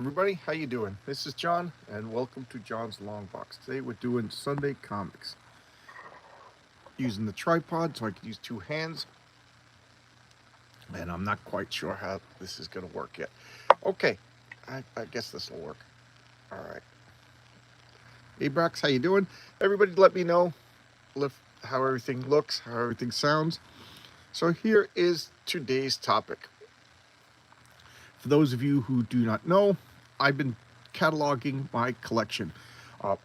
Everybody, how you doing? This is John, and welcome to John's Long Box. Today we're doing Sunday comics. Using the tripod so I can use two hands, and I'm not quite sure how this is going to work yet. Okay, I guess this will work. All right. Hey, Brax, how you doing? Everybody, let me know how everything looks, how everything sounds. So here is today's topic. For those of you who do not know, I've been cataloging my collection.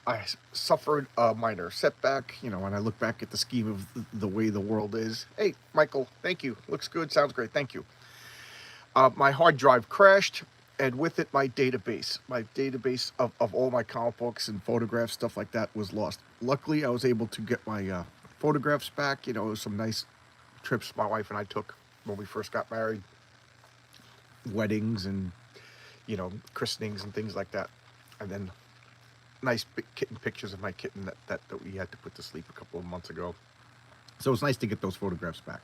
I suffered a minor setback, when I look back at the scheme of the way the world is. Hey, Michael, thank you. Looks good, sounds great, thank you. My hard drive crashed, and with it, my database. My database of all my comic books and photographs, stuff like that, was lost. Luckily, I was able to get my photographs back. It was some nice trips my wife and I took when we first got married, weddings and christenings and things like that. And then nice big kitten pictures of my kitten that we had to put to sleep a couple of months ago. So it's nice to get those photographs back.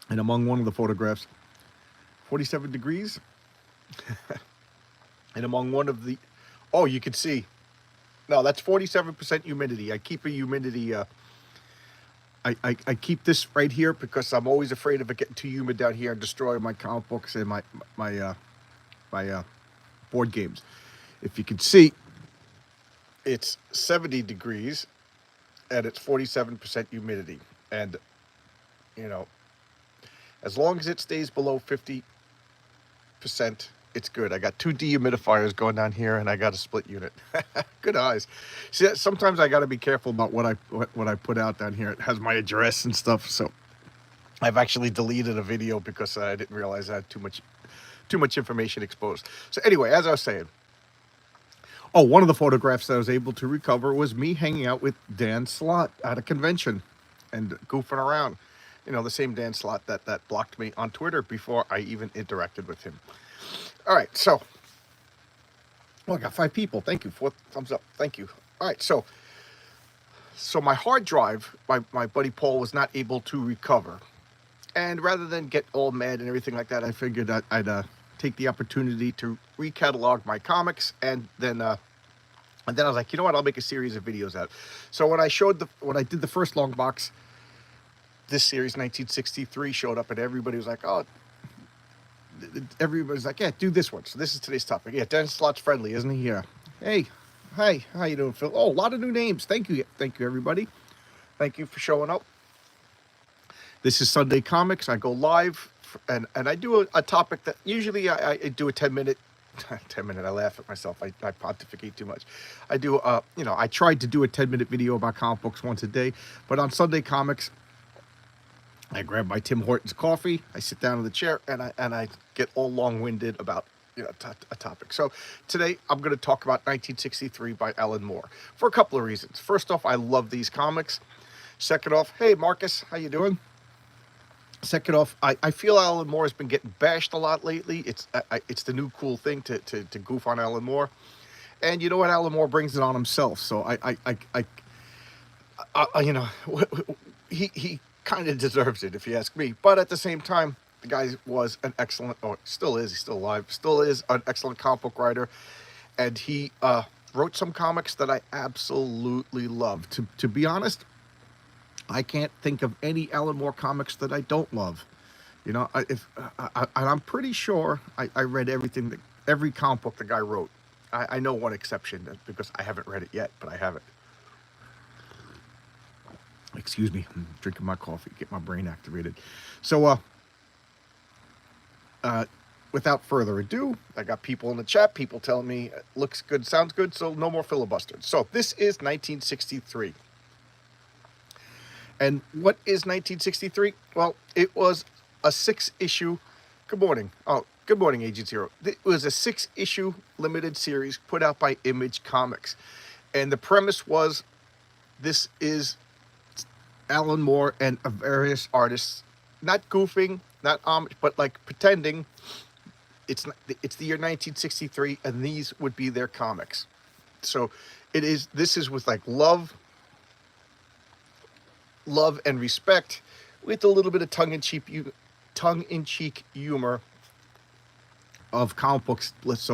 And among one of the photographs, 47 degrees. And among one of the, oh, you can see, no, that's 47% humidity. I keep a humidity, I keep this right here because I'm always afraid of it getting too humid down here and destroying my comic books and my board games. If you can see, it's 70 degrees and it's 47% humidity. And, as long as it stays below 50%, it's good. I got two dehumidifiers going down here and I got a split unit. Good eyes. See, sometimes I got to be careful about what I put out down here. It has my address and stuff. So I've actually deleted a video because I didn't realize I had too much information exposed. So anyway, as I was saying, one of the photographs that I was able to recover was me hanging out with Dan Slott at a convention and goofing around. The same Dan Slott that blocked me on Twitter before I even interacted with him. All right, so, I got 5 people. Thank you. 4 thumbs up. Thank you. All right, so my hard drive, my buddy Paul was not able to recover. And rather than get all mad and everything like that, I figured I'd take the opportunity to recatalog my comics, and then I was like, you know what? I'll make a series of videos out. So when I did the first long box, this series 1963 showed up, and everybody was like, oh. Everybody's like, yeah, do this one. So this is today's topic. Yeah, Dan Slott's friendly, isn't he? Yeah. Hey, hi, how you doing, Phil? Oh, a lot of new names. Thank you, everybody. Thank you for showing up. This is Sunday Comics. I go live, and I do a topic that usually I do a 10-minute. 10-minute. I laugh at myself. I pontificate too much. I do. I tried to do a 10-minute video about comic books once a day, but on Sunday Comics, I grab my Tim Hortons coffee, I sit down in the chair, and I get all long-winded about a topic. So today I'm going to talk about 1963 by Alan Moore for a couple of reasons. First off, I love these comics. Second off, hey Marcus, how you doing? Second off, I feel Alan Moore has been getting bashed a lot lately. It's the new cool thing to goof on Alan Moore, and you know what? Alan Moore brings it on himself. So he kind of deserves it, if you ask me. But at the same time, the guy was an excellent, or still is, he's still alive, still is an excellent comic book writer. And he wrote some comics that I absolutely love. To be honest, I can't think of any Alan Moore comics that I don't love. I'm pretty sure I read every comic book the guy wrote. I know one exception because I haven't read it yet, but I have it. Excuse me, I'm drinking my coffee, get my brain activated. So, without further ado, I got people in the chat, people telling me it looks good, sounds good, so no more filibusters. So, this is 1963. And what is 1963? Well, it was a 6-issue. Good morning. Oh, good morning, Agent Zero. It was a 6-issue limited series put out by Image Comics. And the premise was this is Alan Moore and various artists, not goofing, not homage, but like pretending it's the year 1963, and these would be their comics. So this is with like love and respect, with a little bit of tongue-in-cheek humor of comic books. Let's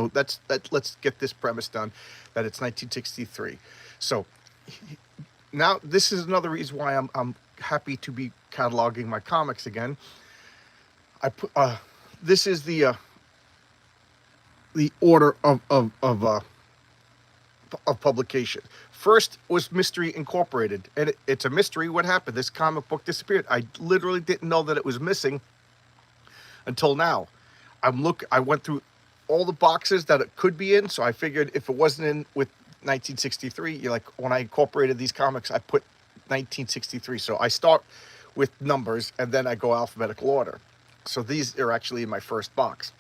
get this premise done, that it's 1963. So now this is another reason why I'm happy to be cataloging my comics again. I put this is the order of publication. First was Mystery Incorporated, and it's a mystery what happened. This comic book disappeared. I literally didn't know that it was missing until now. I went through all the boxes that it could be in, so I figured if it wasn't in with 1963, like when I incorporated these comics, I put 1963. So I start with numbers and then I go alphabetical order. So these are actually in my first box.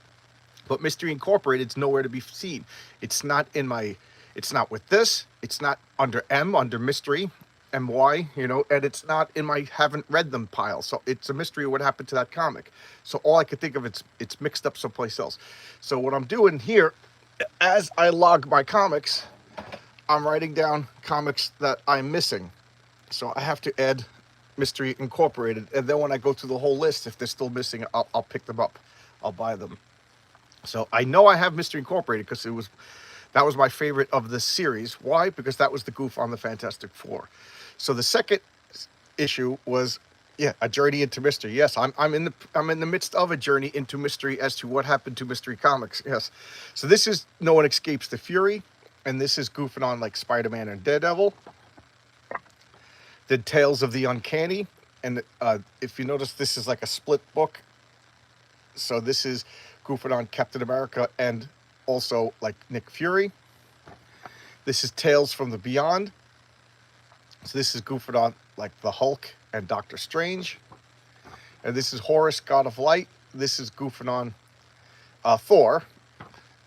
But Mystery Incorporated is nowhere to be seen. It's not in my, it's not with this. It's not under M, under Mystery, MY, and it's not in my haven't read them pile. So it's a mystery what happened to that comic. So all I could think of, it's mixed up someplace else. So what I'm doing here, as I log my comics, I'm writing down comics that I'm missing. So I have to add Mystery Incorporated. And then when I go through the whole list, if they're still missing, I'll pick them up. I'll buy them. So I know I have Mystery Incorporated because that was my favorite of the series. Why? Because that was the goof on the Fantastic Four. So the second issue was, a journey into mystery. Yes, I'm in the midst of a journey into mystery as to what happened to Mystery Comics. Yes. So this is No One Escapes the Fury, and this is goofing on like Spider-Man and Daredevil. The Tales of the Uncanny, and if you notice, this is like a split book. So this is goofing on Captain America and also like Nick Fury. This is Tales from the Beyond. So this is goofing on like the Hulk and Doctor Strange. And this is Horus, God of Light. This is goofing on Thor.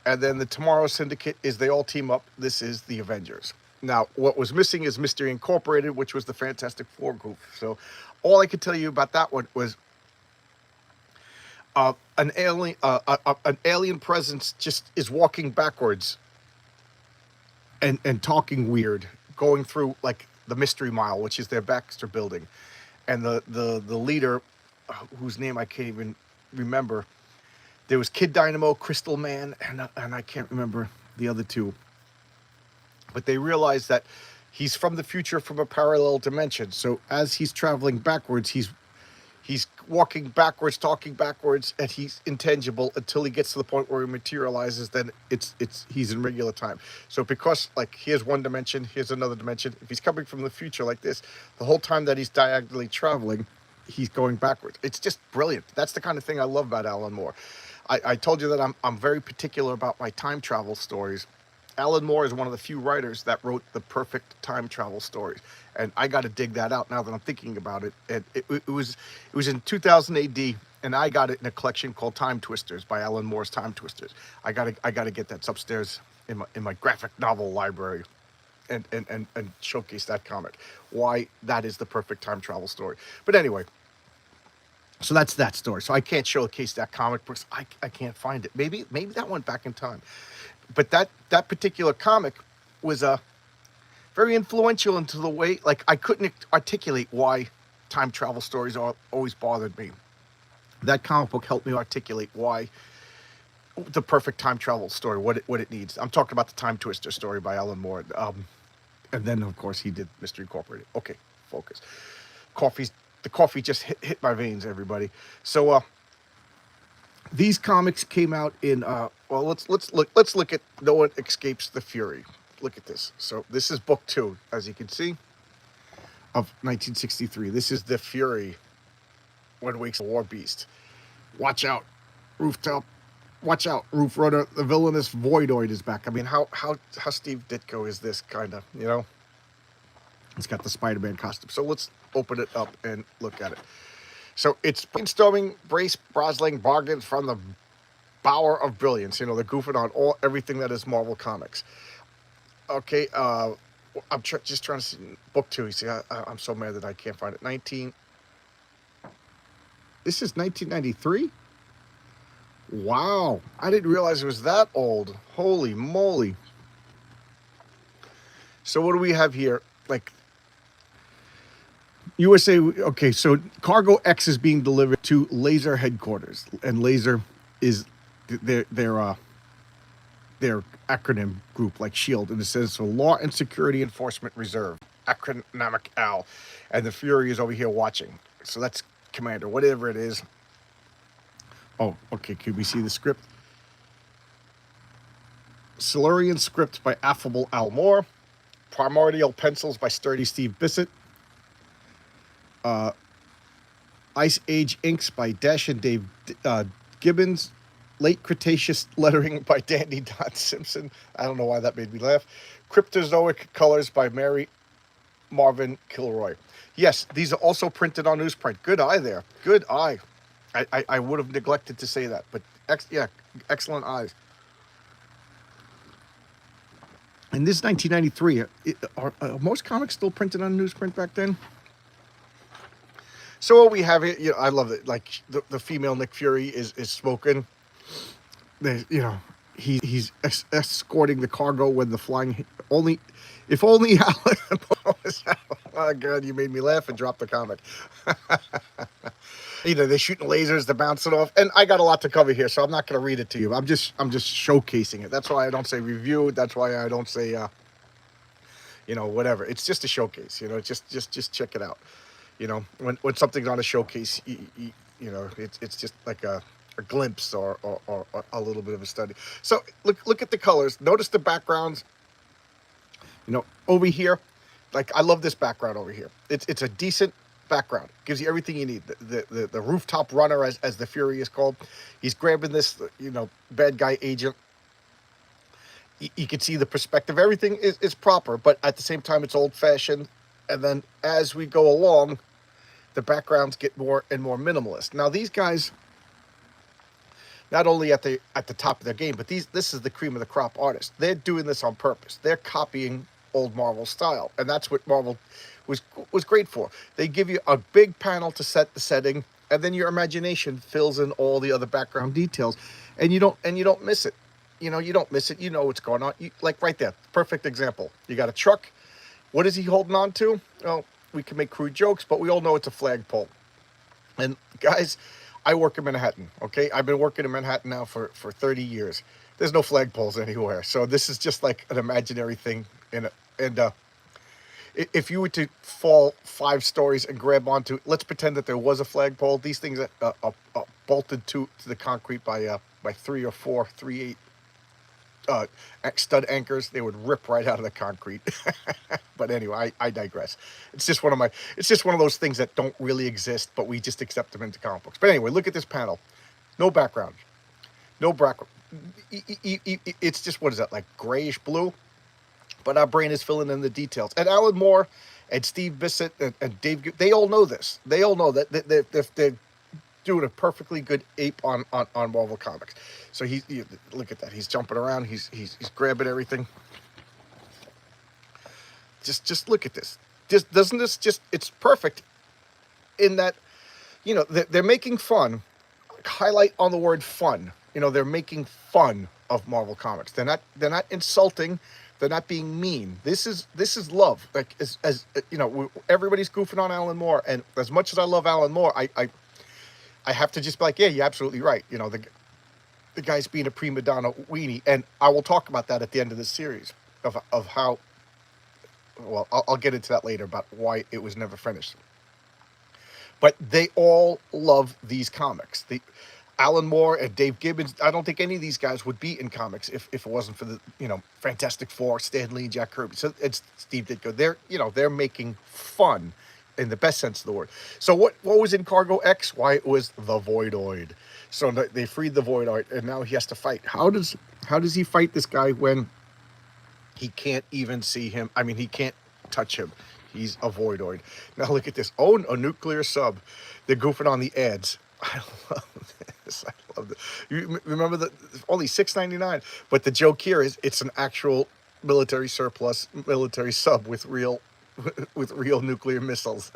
And then the Tomorrow Syndicate is they all team up. This is the Avengers. Now, what was missing is Mystery Incorporated, which was the Fantastic Four goof. So all I could tell you about that one was an alien presence just is walking backwards and talking weird, going through like the Mystery Mile, which is their Baxter building, and the leader, whose name I can't even remember. There was Kid Dynamo, Crystal Man, and I can't remember the other two. But they realized that he's from the future, from a parallel dimension. So as he's traveling backwards, he's walking backwards, talking backwards, and he's intangible until he gets to the point where he materializes. Then he's in regular time. So because like here's one dimension, here's another dimension. If he's coming from the future like this, the whole time that he's diagonally traveling, he's going backwards. It's just brilliant. That's the kind of thing I love about Alan Moore. I told you that I'm very particular about my time travel stories. Alan Moore is one of the few writers that wrote the perfect time travel stories, and I got to dig that out now that I'm thinking about it. And it was in 2000 AD, and I got it in a collection called Time Twisters by Alan Moore's Time Twisters. I gotta get that upstairs in my graphic novel library, and showcase that comic. Why that is the perfect time travel story. But anyway. So that's that story. So I can't showcase that comic because I can't find it. Maybe that went back in time. But that particular comic was very influential into the way, like I couldn't articulate why time travel stories always bothered me. That comic book helped me articulate why the perfect time travel story, what it needs. I'm talking about the Time Twister story by Alan Moore. And then, of course, he did Mystery Incorporated. Okay, focus. The coffee just hit my veins, everybody. So these comics came out in let's look at No One Escapes the Fury. Look at this. So this is book 2, as you can see, of 1963. This is the Fury when wakes a war beast. Watch out, Rooftop. Watch out, Roof Runner. The villainous Voidoid is back. I mean, how Steve Ditko is this kind of, It's got the Spider-Man costume. So let's open it up and look at it. So it's brainstorming, Brace Brosling bargains from the Bower of Brilliance. They're goofing on everything that is Marvel Comics. Okay, I'm just trying to see book 2. You see, I'm so mad that I can't find it. This is 1993? Wow, I didn't realize it was that old. Holy moly. So what do we have here? Like, USA, so Cargo X is being delivered to Laser headquarters, and Laser is their acronym group like Shield, and it says for Law and Security Enforcement Reserve, acronymic AL, and the Fury is over here watching. So that's Commander, whatever it is. Oh, okay. Can we see the script? Silurian script by Affable Al Moore. Primordial pencils by Sturdy Steve Bissett. Ice Age inks by Dash and Dave Gibbons. Late Cretaceous lettering by Dandy Don Simpson. I don't know why that made me laugh. Cryptozoic colors by Mary Marvin Kilroy. Yes, these are also printed on newsprint. Good eye there. Good eye. I would have neglected to say that, but excellent eyes. And this is 1993. Are most comics still printed on newsprint back then? So what we have here, I love it. Like the female Nick Fury is smoking. He's escorting the cargo when the flying only. If only Alan was out. Oh God, you made me laugh and drop the comic. They're shooting lasers, they're bouncing off, and I got a lot to cover here, so I'm not going to read it to you. I'm just showcasing it. That's why I don't say review. That's why I don't say whatever. It's just a showcase. Just check it out. When something's on a showcase, it's just like a glimpse or a little bit of a study. So look at the colors. Notice the backgrounds. Over here, like I love this background over here. It's a decent background. Gives you everything you need. The rooftop runner, as the Fury is called. He's grabbing this bad guy agent. You can see the perspective. Everything is proper, but at the same time it's old fashioned. And then as we go along, the backgrounds get more and more minimalist. Now these guys, not only at the top of their game, but this is the cream of the crop artists. They're doing this on purpose. They're copying old Marvel style, and that's what Marvel was great for. They give you a big panel to set the setting, and then your imagination fills in all the other background details, and you don't miss it. You don't miss it. You know what's going on. Like right there, perfect example. You got a truck. What is he holding on to? Well, we can make crude jokes, but we all know it's a flagpole. And guys, I work in Manhattan, okay? I've been working in Manhattan now for 30 years. There's no flagpoles anywhere. So this is just like an imaginary thing. And if you were to fall 5 stories and grab onto, let's pretend that there was a flagpole. These things are bolted to the concrete by 3 or 4, 3/8 stud anchors. They would rip right out of the concrete. But anyway, I digress. It's just one of those things that don't really exist, but we just accept them into comic books. But anyway, look at this panel. No background. It's just, what is that, like grayish blue? But our brain is filling in the details. And Alan Moore and Steve Bissett and Dave, they all know this. They all know that they're doing a perfectly good ape on Marvel Comics. So look at that. He's jumping around. He's grabbing everything. Just look at this. It's perfect in that, they're making fun. Highlight on the word fun. They're making fun of Marvel Comics. They're not insulting. They're not being mean. This is love. Like as everybody's goofing on Alan Moore, and as much as I love Alan Moore, I have to just be like, yeah, you're absolutely right. The guy's being a prima donna weenie, and I will talk about that at the end of this series of how. Well, I'll get into that later about why it was never finished. But they all love these comics. Alan Moore and Dave Gibbons, I don't think any of these guys would be in comics if it wasn't for the, Fantastic Four, Stan Lee, Jack Kirby. So it's Steve Ditko. They're making fun in the best sense of the word. So what was in Cargo X? Why, it was the Voidoid. So they freed the Voidoid, and now he has to fight. How does he fight this guy when he can't even see him? I mean, he can't touch him. He's a Voidoid. Now look at this. Own a nuclear sub. They're goofing on the ads. I love this. I love this. You remember that only $6.99, but the joke here is it's an actual military surplus, military sub with real nuclear missiles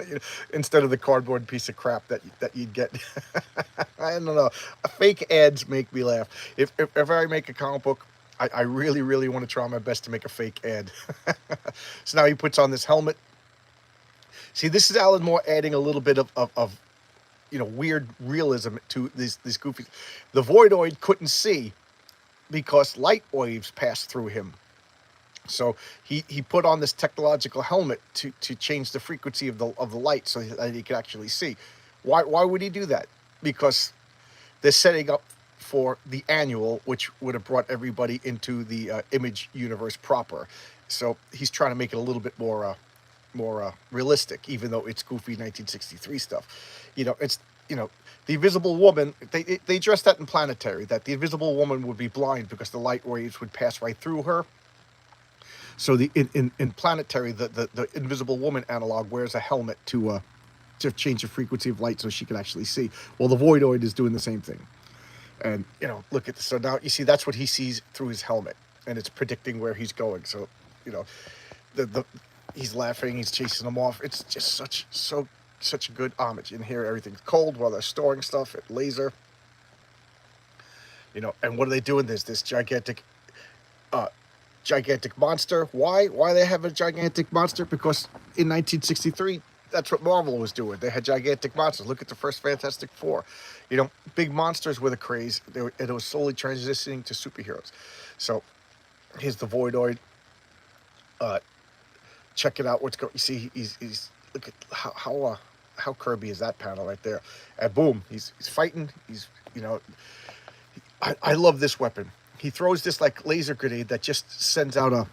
instead of the cardboard piece of crap that you'd get. I don't know. Fake ads make me laugh. If I make a comic book, I really, really want to try my best to make a fake ad. So now he puts on this helmet. See, this is Alan Moore adding a little bit of weird realism to these goofy. The Voidoid couldn't see because light waves passed through him. So he put on this technological helmet to change the frequency of the light so that he could actually see. Why would he do that? Because they're setting up for the annual, which would have brought everybody into the Image universe proper. So he's trying to make it a little bit more realistic, even though it's goofy 1963 stuff. It's the Invisible Woman. They addressed that in Planetary, that the Invisible Woman would be blind because the light waves would pass right through her. So in Planetary, the Invisible Woman analog wears a helmet to change the frequency of light so she can actually see. Well, the Voidoid is doing the same thing. And look at this. So now you see that's what he sees through his helmet, and it's predicting where he's going. So the he's laughing, he's chasing them off. It's just such a good homage. In here, everything's cold while they're storing stuff at laser. And what are they doing? There's this gigantic monster. Why they have a gigantic monster? Because in 1963, that's what Marvel was doing. They had gigantic monsters. Look at the first Fantastic Four. Big monsters were the craze. It was slowly transitioning to superheroes. So here's the Voidoid. Check it out. What's going? You see, he's look at how Kirby is that panel right there. And boom, he's fighting. I love this weapon. He throws this like laser grenade that just sends out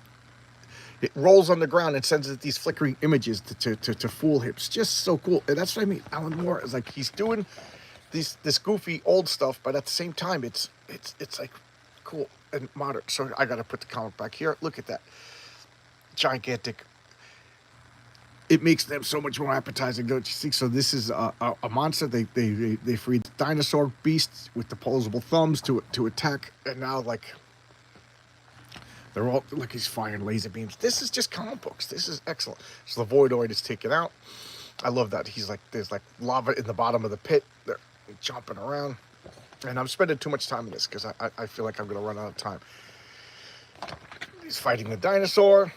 it rolls on the ground and sends it these flickering images to fool him. It's just so cool. And that's what I mean. Alan Moore is like, he's doing this goofy old stuff, but at the same time, it's like cool and modern. So I got to put the comic back here. Look at that. Gigantic. It makes them so much more appetizing, don't you think? So this is a monster. They freed the dinosaur beasts with opposable thumbs to attack, and now like they're all like he's firing laser beams. This is just comic books. This is excellent. So the Voidoid is taken out. I love that. He's like there's like lava in the bottom of the pit. They're jumping around, and I'm spending too much time in this because I feel like I'm gonna run out of time. He's fighting the dinosaur.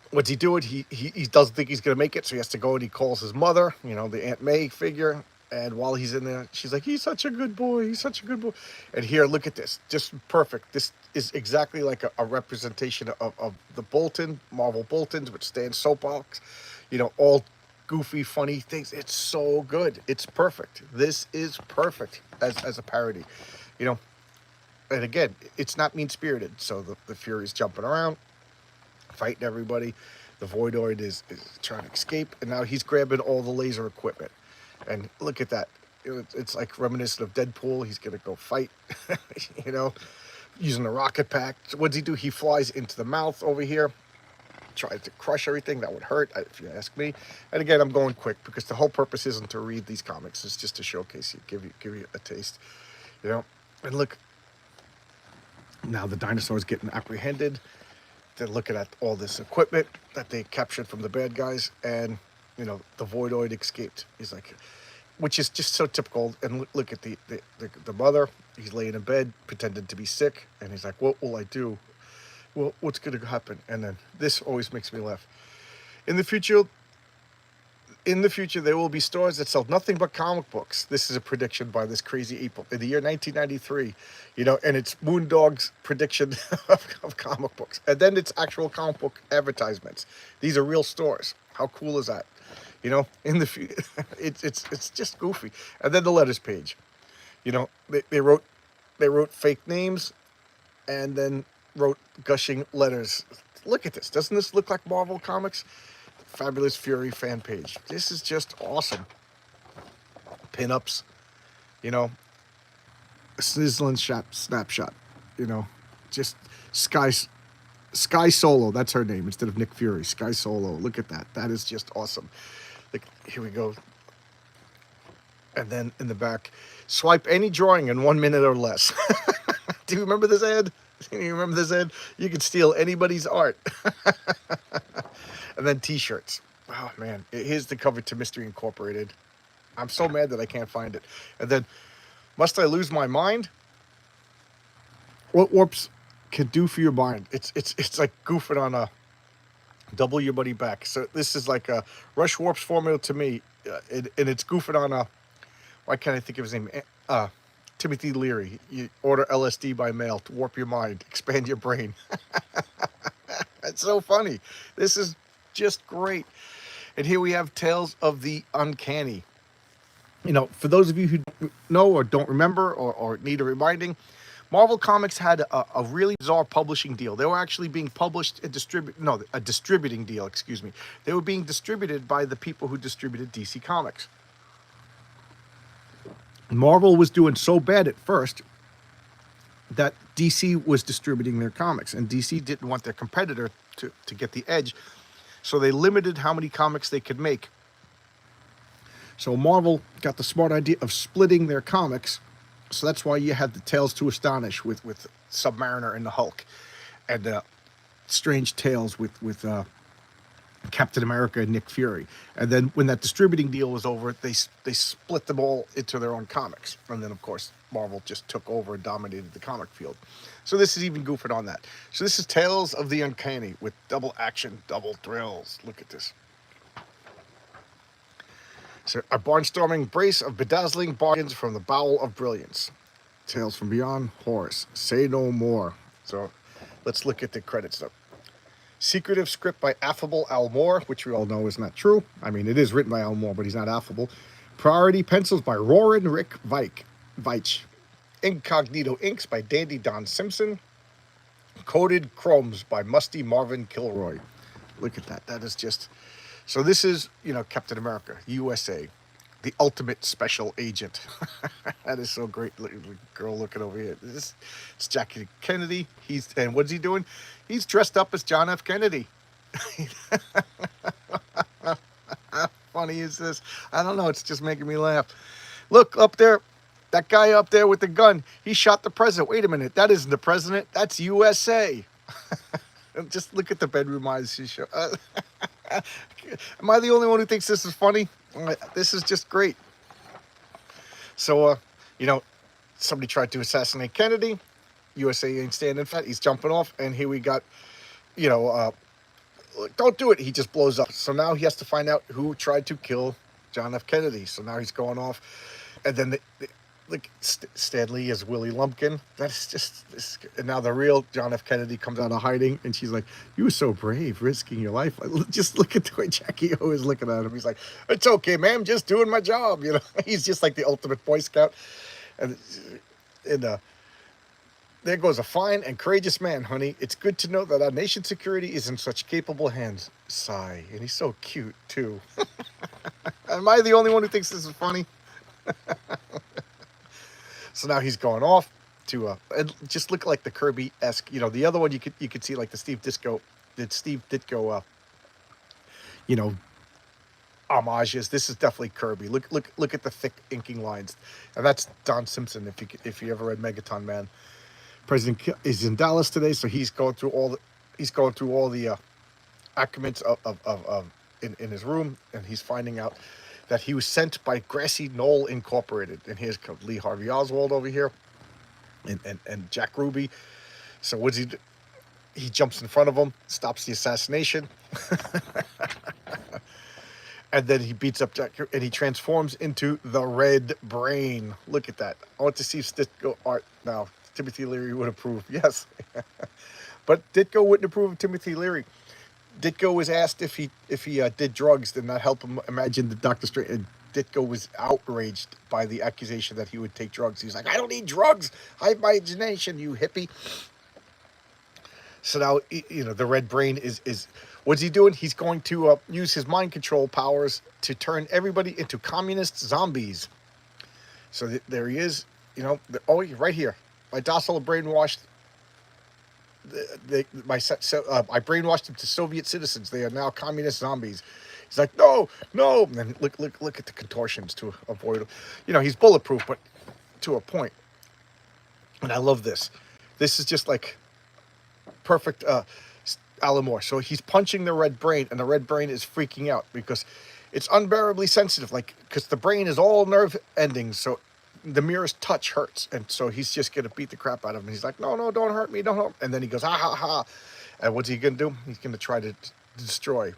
What's he doing? He doesn't think he's going to make it, so he has to go and he calls his mother, the Aunt May figure. And while he's in there, she's like, he's such a good boy. He's such a good boy. And here, look at this. Just perfect. This is exactly like a representation of the Bolton, Marvel Boltons, which stands soapbox. All goofy, funny things. It's so good. It's perfect. This is perfect as a parody. And again, it's not mean-spirited. So the Fury's jumping around, fighting everybody. The Voidoid is trying to escape, and now he's grabbing all the laser equipment. And look at that. It's like reminiscent of Deadpool. He's going to go fight, using the rocket pack. So what does he do? He flies into the mouth over here, tries to crush everything. That would hurt, if you ask me. And again, I'm going quick because the whole purpose isn't to read these comics. It's just to showcase you, give you a taste. And look, now the dinosaur's getting apprehended. They're looking at all this equipment that they captured from the bad guys, and the Voidoid escaped. He's like, which is just so typical. And look at the mother. He's laying in bed, pretending to be sick, and he's like, "What will I do? Well, what's going to happen?" And then this always makes me laugh. In the future, there will be stores that sell nothing but comic books. This is a prediction by this crazy April in the year 1993, and it's Moondog's prediction of comic books. And then it's actual comic book advertisements. These are real stores. How cool is that? In the future, it's just goofy. And then the letters page. They wrote fake names and then wrote gushing letters. Look at this. Doesn't this look like Marvel Comics? Fabulous Fury fan page. This is just awesome. Pinups, a sizzling snapshot, just Sky Solo. That's her name instead of Nick Fury. Sky Solo. Look at that. That is just awesome. Like, here we go. And then in the back, swipe any drawing in 1 minute or less. Do you remember this ad? You could steal anybody's art. And then T-shirts. Oh, man. Here's the cover to Mystery Incorporated. I'm so mad that I can't find it. And then, must I lose my mind? What warps can do for your mind? It's like goofing on a double your money back. So this is like a Rush Warp's formula to me. and it's goofing on why can't I think of his name? Timothy Leary. You order LSD by mail to warp your mind, expand your brain. It's so funny. This is just great. And here we have Tales of the Uncanny. You know, for those of you who don't know or don't remember or need a reminding, Marvel Comics had a really bizarre publishing deal. They were actually being published and a distributing deal, excuse me. They were being distributed by the people who distributed DC Comics. Marvel was doing so bad at first that DC was distributing their comics, and DC didn't want their competitor to get the edge, so they limited how many comics they could make. So Marvel got the smart idea of splitting their comics, so that's why you had the Tales to Astonish with Submariner and the Hulk, and Strange Tales with Captain America and Nick Fury. And then when that distributing deal was over, they split them all into their own comics. And then, of course, Marvel just took over and dominated the comic field. So this is even goofing on that. So this is Tales of the Uncanny with double action, double thrills. Look at this. So a barnstorming brace of bedazzling bargains from the bowel of brilliance. Tales from Beyond, Horus, Say No More. So let's look at the credits up. Secretive script by affable Al Moore, which we all know is not true. I mean, it is written by Al Moore, but he's not affable. Priority pencils by Roarin' Rick Veitch. Incognito inks by Dandy Don Simpson. Coded chromes by Musty Marvin Kilroy. Look at that. That is just... So this is, you know, Captain America, USA, the ultimate special agent. That is so great. Look, girl looking over here. It's Jackie Kennedy. And what's he doing? He's dressed up as John F. Kennedy. How funny is this? I don't know. It's just making me laugh. Look up there. That guy up there with the gun. He shot the president. Wait a minute. That isn't the president. That's USA. Just look at the bedroom eyes she showed. Am I the only one who thinks this is funny? This is just great. So, you know, somebody tried to assassinate Kennedy. USA ain't standing fat. He's jumping off. And here we got, you know, don't do it. He just blows up. So now he has to find out who tried to kill John F. Kennedy. So now he's going off. And then like Stan Lee as Willie Lumpkin. That's just this. And now the real John F. Kennedy comes out of hiding, and she's like, "You were so brave, risking your life." Just look at the way Jackie O is looking at him. He's like, "It's okay, man. I'm just doing my job." You know, he's just like the ultimate Boy Scout. And there goes a fine and courageous man, honey. It's good to know that our nation's security is in such capable hands. Sigh. And he's so cute too. Am I the only one who thinks this is funny? So now he's going off to and just look like the Kirby-esque. You know, the other one you could see like the Steve Ditko, you know, homages. This is definitely Kirby. Look at the thick inking lines, and that's Don Simpson. If you ever read Megaton Man, President is in Dallas today, so he's going through all the accoutrements of in his room, and he's finding out that he was sent by Grassy Knoll Incorporated. And here's Lee Harvey Oswald over here, and Jack Ruby. So what's he do? He jumps in front of him, stops the assassination, and then he beats up Jack, and he transforms into the Red Brain. Look at that. I want to see if Ditko art now. Timothy Leary would approve, yes. But Ditko wouldn't approve of Timothy Leary. Ditko was asked if he did drugs, did not help him imagine the Doctor Strange. And Ditko was outraged by the accusation that he would take drugs. He's like, "I don't need drugs. I have my imagination, you hippie." So now, you know, the Red Brain is what's he doing? He's going to use his mind control powers to turn everybody into communist zombies. So there he is. You know, right here. My docile brainwashed. I brainwashed them to Soviet citizens. They are now communist zombies. He's like, no. And then look at the contortions to avoid. You know, he's bulletproof, but to a point. And I love this. This is just like perfect Alan Moore. So he's punching the Red Brain, and the Red Brain is freaking out because it's unbearably sensitive. Like, because the brain is all nerve endings, so the merest touch hurts, and so he's just gonna beat the crap out of him. He's like, no, don't hurt me, don't hurt me. And then he goes, ha ha ha, and what's he gonna do? He's gonna try to destroy.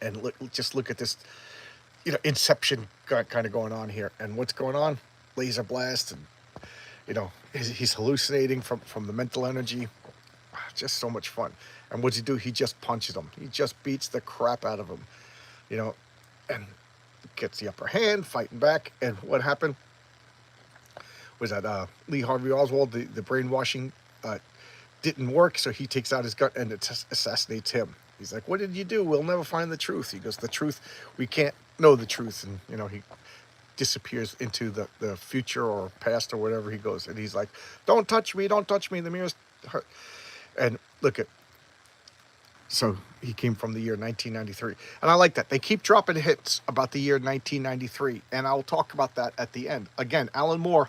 And just look at this. Inception kind of going on here. And what's going on? Laser blast, and he's hallucinating from the mental energy. Just so much fun. And what's he do? He just punches him. He just beats the crap out of him, and gets the upper hand, fighting back. And what happened was that Lee Harvey Oswald, the brainwashing didn't work, so he takes out his gun and assassinates him. He's like, "What did you do? We'll never find the truth." He goes, "The truth, we can't know the truth." And he disappears into the future or past or whatever he goes. And he's like, "Don't touch me, don't touch me. The mirror's hurt." And look at, so he came from the year 1993. And I like that. They keep dropping hits about the year 1993. And I'll talk about that at the end. Again, Alan Moore,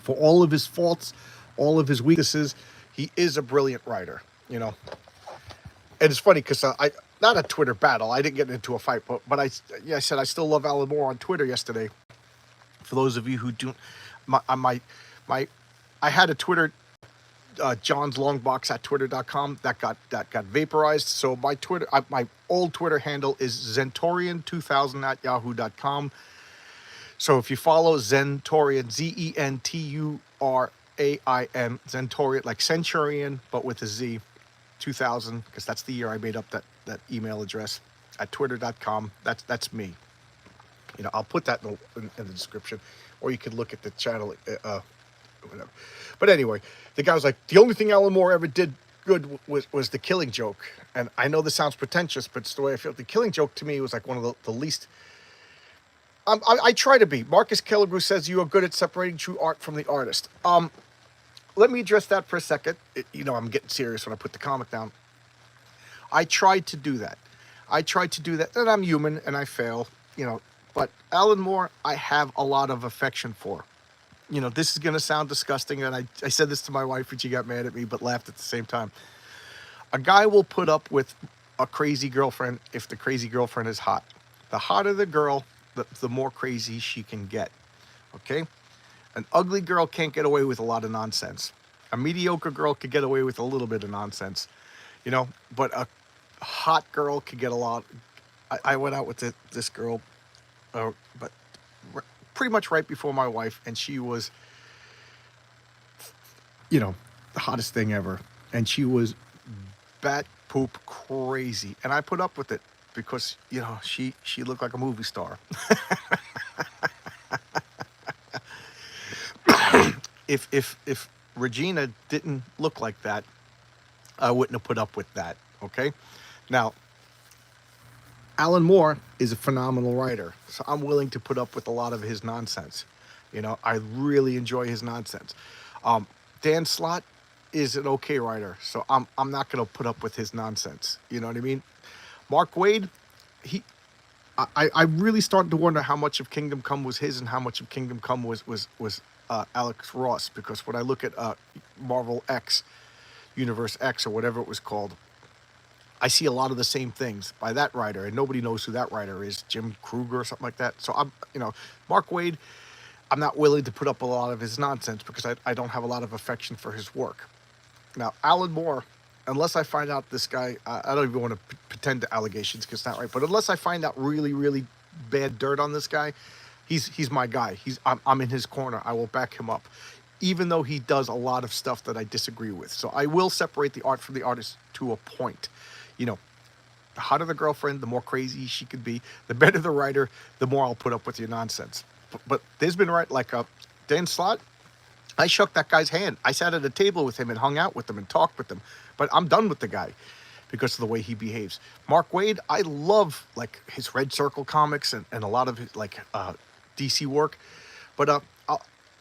for all of his faults, all of his weaknesses, he is a brilliant writer, And it's funny because not a Twitter battle. I didn't get into a fight, but I said I still love Alan Moore on Twitter yesterday. For those of you who don't, I had a Twitter, John's Longbox at twitter.com that got vaporized. So my Twitter, my old Twitter handle is Zentorian2000 at yahoo.com. So if you follow Zentorian, Zenturain, Zentorian, like Centurion, but with a Z, 2000, because that's the year I made up that email address at twitter.com. That's me. I'll put that in the description, or you could look at the channel, whatever. But anyway, the guy was like, the only thing Alan Moore ever did good was The Killing Joke. And I know this sounds pretentious, but it's the way I feel. The Killing Joke to me was like one of the least. I try to be. Marcus Killigrew says you are good at separating true art from the artist. Let me address that for a second. I'm getting serious when I put the comic down. I tried to do that. And I'm human and I fail, But Alan Moore, I have a lot of affection for. This is going to sound disgusting, and I said this to my wife and she got mad at me, but laughed at the same time. A guy will put up with a crazy girlfriend if the crazy girlfriend is hot. The hotter the girl, the more crazy she can get, okay? An ugly girl can't get away with a lot of nonsense. A mediocre girl could get away with a little bit of nonsense, but a hot girl could get a lot. I went out with this girl, but pretty much right before my wife, and she was, the hottest thing ever. And she was bat poop crazy. And I put up with it because, she looked like a movie star. If Regina didn't look like that, I wouldn't have put up with that, okay? Now, Alan Moore is a phenomenal writer, so I'm willing to put up with a lot of his nonsense. I really enjoy his nonsense. Dan Slott is an okay writer, so I'm not going to put up with his nonsense. You know what I mean? Mark Waid, I really started to wonder how much of Kingdom Come was his and how much of Kingdom Come was Alex Ross, because when I look at Marvel X, Universe X, or whatever it was called, I see a lot of the same things by that writer, and nobody knows who that writer is, Jim Kruger or something like that. So Mark Waid, I'm not willing to put up a lot of his nonsense because I don't have a lot of affection for his work. Now, Alan Moore, unless I find out this guy, I don't even want to pretend to allegations because it's not right, but unless I find out really, really bad dirt on this guy, he's my guy. I'm in his corner. I will back him up, even though he does a lot of stuff that I disagree with. So I will separate the art from the artist to a point. The hotter the girlfriend, the more crazy she could be. The better the writer, the more I'll put up with your nonsense. But there's been Dan Slott, I shook that guy's hand. I sat at a table with him and hung out with him and talked with him. But I'm done with the guy because of the way he behaves. Mark Waid, I love his Red Circle comics and a lot of his DC work. But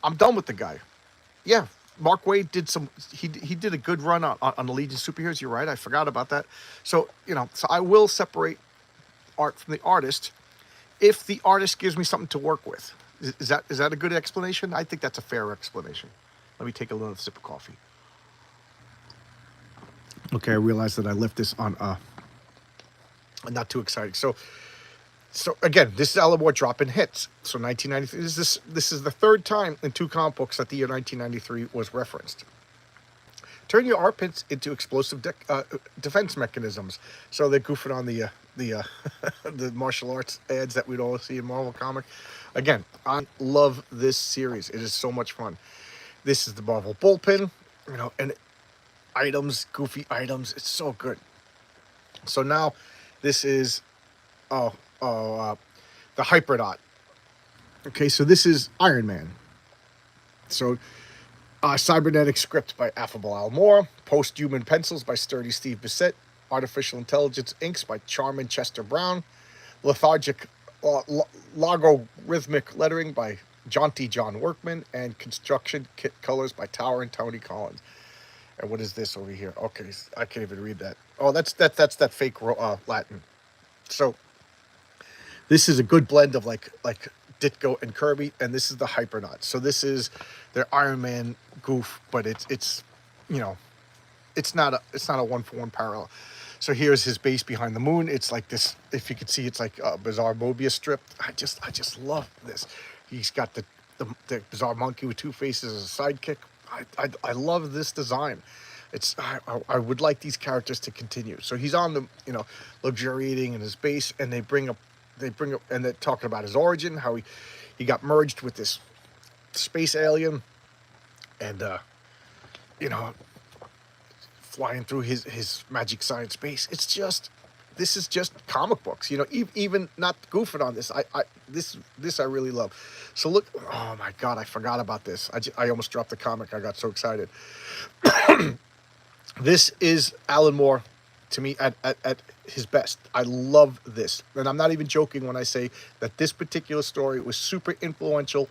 I'm done with the guy. Yeah, Mark Waid did he did a good run on the Legion of Superheroes. You're right, I forgot about that. So, so I will separate art from the artist if the artist gives me something to work with. Is that a good explanation? I think that's a fair explanation. Let me take a little sip of coffee. Okay, I realized that I left this on not too exciting. So again, this is Alan Moore dropping hits. So 1993, this is the third time in two comic books that the year 1993 was referenced. Turn your art pits into explosive defense mechanisms. So they're goofing on the the the martial arts ads that we'd all see in Marvel comic. Again, I love this series. It is so much fun. This is the Marvel bullpen, you know, and items, goofy items. It's so good. So now, this is oh oh the Hypernaut. Okay, so this is Iron Man. So cybernetic script by Affable Al Moore, post-human pencils by sturdy Steve Bissett, artificial intelligence inks by Charmin Chester Brown, lethargic logarithmic lettering by Jaunty John Workman, and construction kit colors by Tower and Tony Collins. And what is this over here? Okay, I can't even read that. Oh, that's that fake Latin. So this is a good blend of like Ditko and Kirby, and this is the Hypernaut. So this is their Iron Man goof, but it's you know, it's not a one-for-one parallel. So here's his base behind the moon. It's like this. If you could see, it's like a bizarre Mobius strip. I just love this. He's got the bizarre monkey with two faces as a sidekick. I love this design. It's I would like these characters to continue. So he's on the, you know, luxuriating in his base, and they bring up and they're talking about his origin, how he got merged with this space alien, and you know, flying through his magic science base. It's just, this is just comic books, you know, even not goofing on this. This I really love. So look, oh my God, I forgot about this. I almost dropped the comic. I got so excited. This is Alan Moore to me at his best. I love this. And I'm not even joking when I say that this particular story was super influential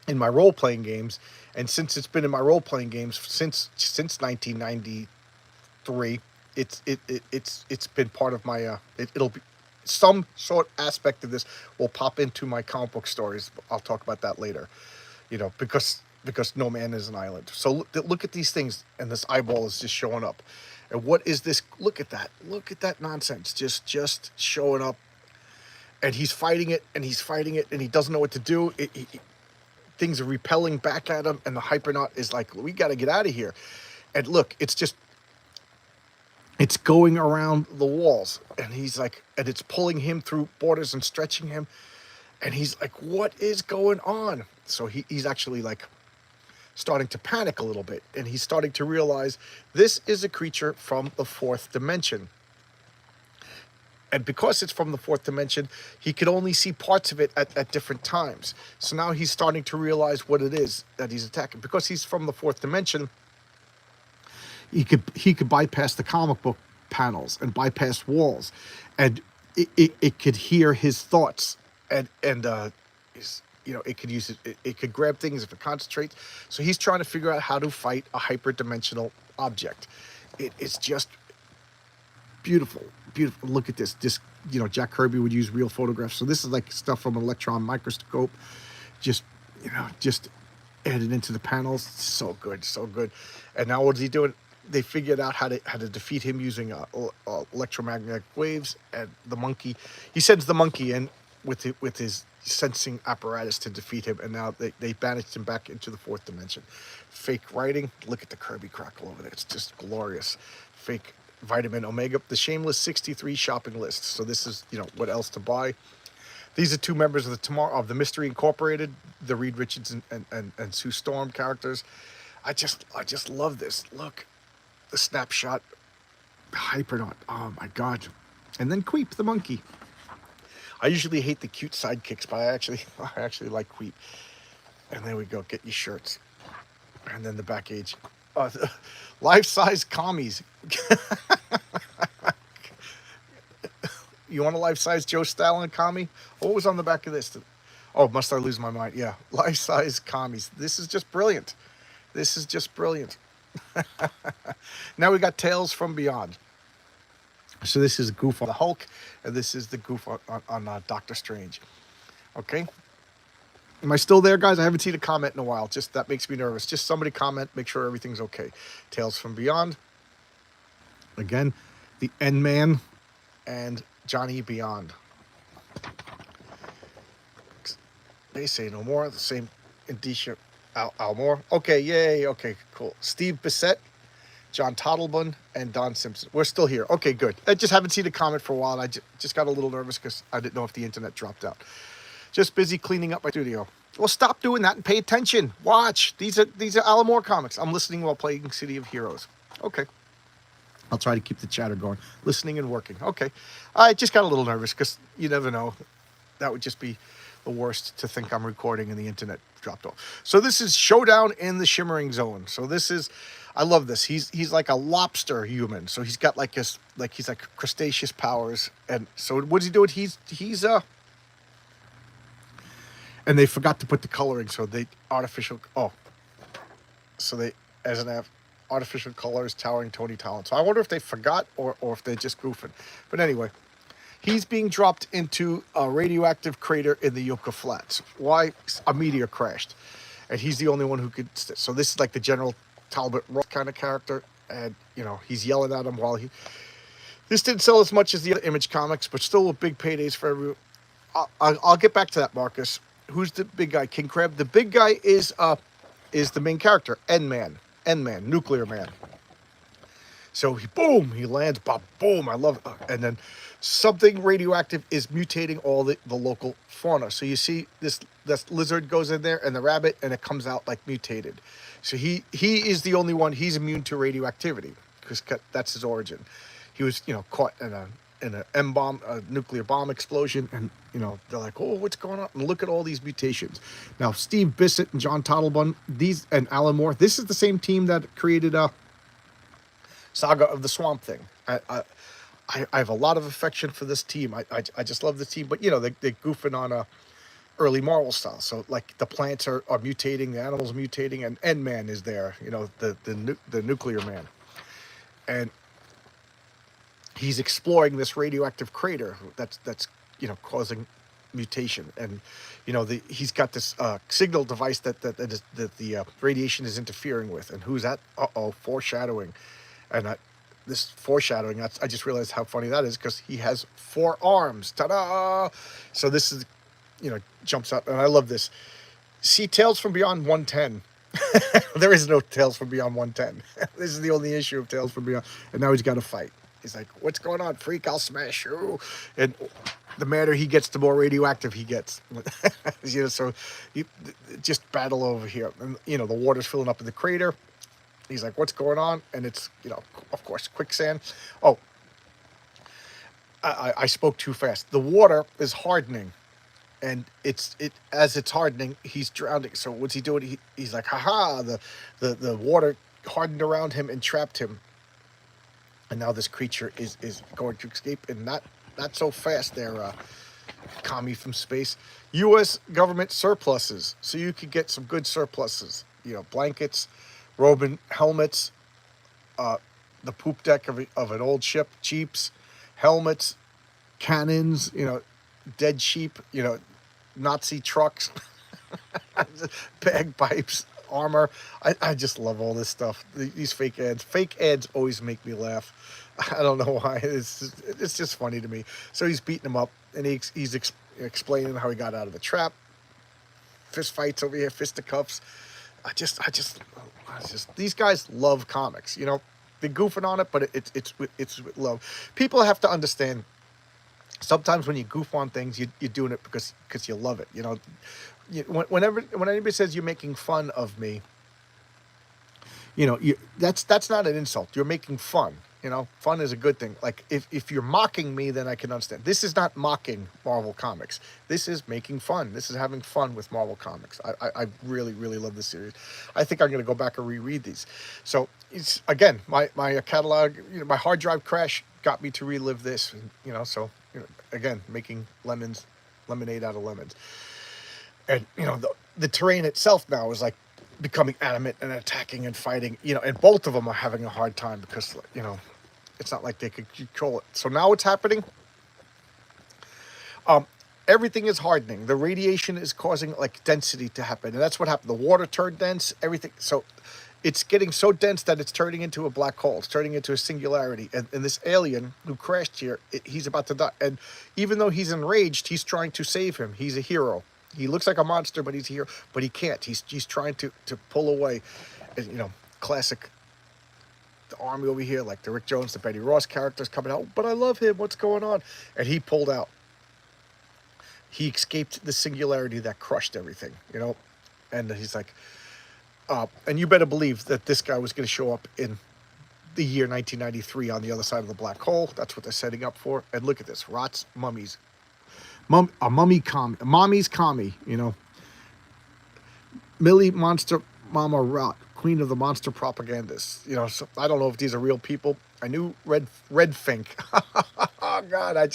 in my role-playing games. And since it's been in my role-playing games since 1993, it's been part of my it'll be some sort aspect of this will pop into my comic book stories. I'll talk about that later, you know, because no man is an island. So look at these things, and this eyeball is just showing up. And what is this? Look at that nonsense just showing up, and he's fighting it, and he doesn't know what to do. Things are repelling back at him, and the Hypernaut is like, we got to get out of here. And look, it's going around the walls, and he's like, and it's pulling him through borders and stretching him, and he's like, what is going on? So he's actually like starting to panic a little bit, and he's starting to realize this is a creature from the fourth dimension. And because it's from the fourth dimension, he could only see parts of it at different times. So now he's starting to realize what it is that he's attacking. Because he's from the fourth dimension, he could bypass the comic book panels and bypass walls, and it could hear his thoughts, and you know, it could use it. It could grab things if it concentrates. So he's trying to figure out how to fight a hyperdimensional object. It's just beautiful. Look at this. Just, you know, Jack Kirby would use real photographs. So this is like stuff from an electron microscope. Just, you know, just added into the panels. So good. And now what is he doing? They figured out how to defeat him using electromagnetic waves. And the monkey, he sends the monkey in with his sensing apparatus to defeat him, and now they banished him back into the fourth dimension. Fake writing. Look at the Kirby crackle over there. It's just glorious. Fake Vitamin Omega. The Shameless 63 shopping list. So this is, you know, what else to buy. These are two members of the Mystery Incorporated, the Reed Richards and Sue Storm characters. I just love this. Look, the snapshot. Hypernaut. Oh my God. And then Queep the monkey. I usually hate the cute sidekicks, but I actually like Queep. And there we go. Get your shirts. And then the back age. Life-size commies. You want a life-size Joe Stalin commie? What was on the back of this? Oh, must I lose my mind? Yeah, life-size commies. This is just brilliant. Now we got Tales from Beyond. So this is a goof on the Hulk, and this is the goof on Doctor Strange. Okay? Am I still there, guys? I haven't seen a comment in a while. Just that makes me nervous. Just somebody comment, make sure everything's okay. Tales from Beyond. Again, the N-Man and Johnny Beyond. They say no more. The same indicia. Al Moore. Okay, yay. Okay, cool. Steve Bissett. John Toddlebun, and Don Simpson. We're still here. Okay, good. I just haven't seen a comment for a while. And I just got a little nervous because I didn't know if the internet dropped out. Just busy cleaning up my studio. Well, stop doing that and pay attention. Watch. These are Alan Moore comics. I'm listening while playing City of Heroes. Okay. I'll try to keep the chatter going. Listening and working. Okay. I just got a little nervous because you never know. That would just be the worst, to think I'm recording and the internet dropped off. So this is Showdown in the Shimmering Zone. So this is, I love this. He's like a lobster human. So he's got like he's like crustaceous powers. And so what's he doing? He's and they forgot to put the coloring, so they as an artificial colors towering Tony Talent. So I wonder if they forgot or if they're just goofing. But anyway, he's being dropped into a radioactive crater in the Yucca Flats. Why? A meteor crashed, and he's the only one who could. So this is like the General Talbot Roth kind of character, and he's yelling at him while he. This didn't sell as much as the other Image comics, but still a big paydays for everyone. I'll get back to that, Marcus. Who's the big guy? King Crab. The big guy is the main character, N-Man, Nuclear Man. So he lands, boom, I love it. And then something radioactive is mutating all the local fauna. So you see this lizard goes in there and the rabbit, and it comes out like mutated. So he is the only one, he's immune to radioactivity because that's his origin. He was, caught in an M-bomb, a nuclear bomb explosion, and they're like, oh, what's going on? And look at all these mutations. Now, Steve Bissett and John Toddlebun, and Alan Moore, this is the same team that created Saga of the Swamp Thing. I have a lot of affection for this team. I just love this team, but they're goofing on early Marvel style. So like the plants are mutating, the animals are mutating, and N-Man is there. The Nuclear Man, and he's exploring this radioactive crater that's causing mutation, and he's got this signal device that the radiation is interfering with. And who's that? Foreshadowing. And this foreshadowing, I just realized how funny that is because he has 4 arms. Ta-da! So this is, jumps out, and I love this. See Tales from Beyond 110. There is no Tales from Beyond 110. This is the only issue of Tales from Beyond, and now he's got to fight. He's like, what's going on, freak? I'll smash you. And the madder he gets, the more radioactive he gets. So you just battle over here. And, the water's filling up in the crater. He's like, what's going on? And it's, of course, quicksand. Oh, I spoke too fast. The water is hardening. And as it's hardening, he's drowning. So what's he doing? He's like, haha, the water hardened around him and trapped him. And now this creature is going to escape, and not so fast there, commie from space. U.S. government surpluses. So you could get some good surpluses. Blankets, Roman helmets, the poop deck of an old ship, jeeps, helmets, cannons, dead sheep, Nazi trucks, bagpipes, armor. I just love all this stuff. These fake ads always make me laugh. I don't know why. It's just funny to me. So he's beating him up, and he's explaining how he got out of the trap. Fist fights over here, fisticuffs. I just these guys love comics. They're goofing on it, but it's with love. People have to understand. Sometimes when you goof on things, you're doing it because you love it. When anybody says you're making fun of me, that's not an insult. You're making fun. Fun is a good thing. Like if you're mocking me, then I can understand. This is not mocking Marvel Comics. This is making fun. This is having fun with Marvel Comics. I really, really love this series. I think I'm going to go back and reread these. So it's, again, my catalog, my hard drive crash got me to relive this. Again, making lemonade out of lemons. And, the terrain itself now is like becoming animate and attacking and fighting, and both of them are having a hard time because, it's not like they could control it. So now what's happening? Everything is hardening. The radiation is causing like density to happen. And that's what happened. The water turned dense, everything. So it's getting so dense that it's turning into a black hole. It's turning into a singularity. And this alien who crashed here, he's about to die. And even though he's enraged, he's trying to save him. He's a hero. He looks like a monster, but he's here. But he can't. He's trying to pull away. Classic the army over here, like the Rick Jones, the Betty Ross characters coming out. But I love him. What's going on? And he pulled out. He escaped the singularity that crushed everything, you know. And he's like, and you better believe that this guy was going to show up in the year 1993 on the other side of the black hole. That's what they're setting up for. And look at this, Rots, mummies, mommy's commie, you know. Millie Monster Mama Rot, queen of the monster propagandists. You know, so I don't know if these are real people. I knew Red Fink. Oh God, I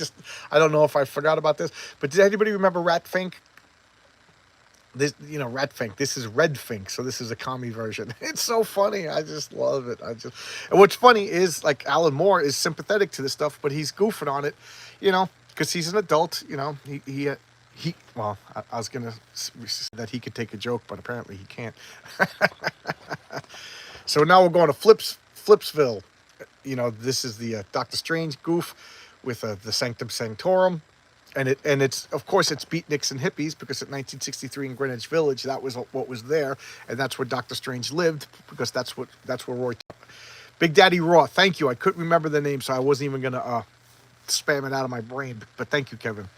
don't know if I forgot about this. But did anybody remember Rat Fink? This, you know, Rat Fink. This is Red Fink, so this is a commie version. It's so funny. I just love it. And what's funny is, like, Alan Moore is sympathetic to this stuff, but he's goofing on it, you know, because he's an adult. You know, he. Well, I was gonna say that he could take a joke, but apparently he can't. So now we're going to Flipsville. You know, this is the Doctor Strange goof with the Sanctum Sanctorum. And it's of course it's beatniks and hippies, because at 1963 in Greenwich Village, that was what was there, and that's where Doctor Strange lived, because that's where Roy, Big Daddy Raw. Thank you. I couldn't remember the name, so I wasn't even gonna spam it out of my brain. But thank you, Kevin.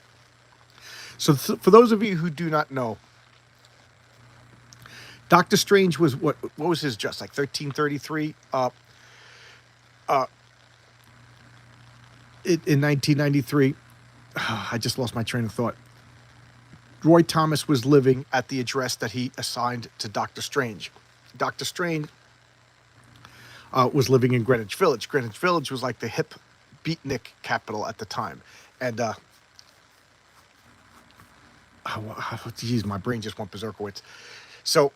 So for those of you who do not know, Doctor Strange was what was his just like 1333 in 1993. I just lost my train of thought. Roy Thomas was living at the address that he assigned to Doctor Strange. Doctor Strange was living in Greenwich Village. Greenwich Village was like the hip beatnik capital at the time. And, geez, my brain just went berserkowitz. So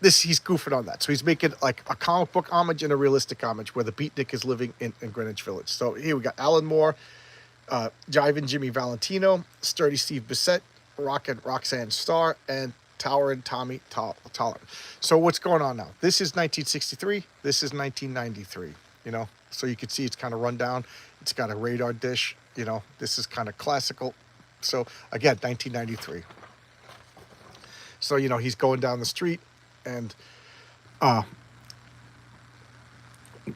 he's goofing on that. So he's making like a comic book homage and a realistic homage where the beatnik is living in Greenwich Village. So here we got Alan Moore, Jivin Jimmy Valentino, Sturdy Steve Bissett, Rockin' Roxanne Starr, and Towerin' Tommy Toller. So what's going on now? This is 1963. This is 1993. You know, so you can see it's kind of run down. It's got a radar dish. You know, this is kind of classical. So again, 1993. So, you know, he's going down the street, and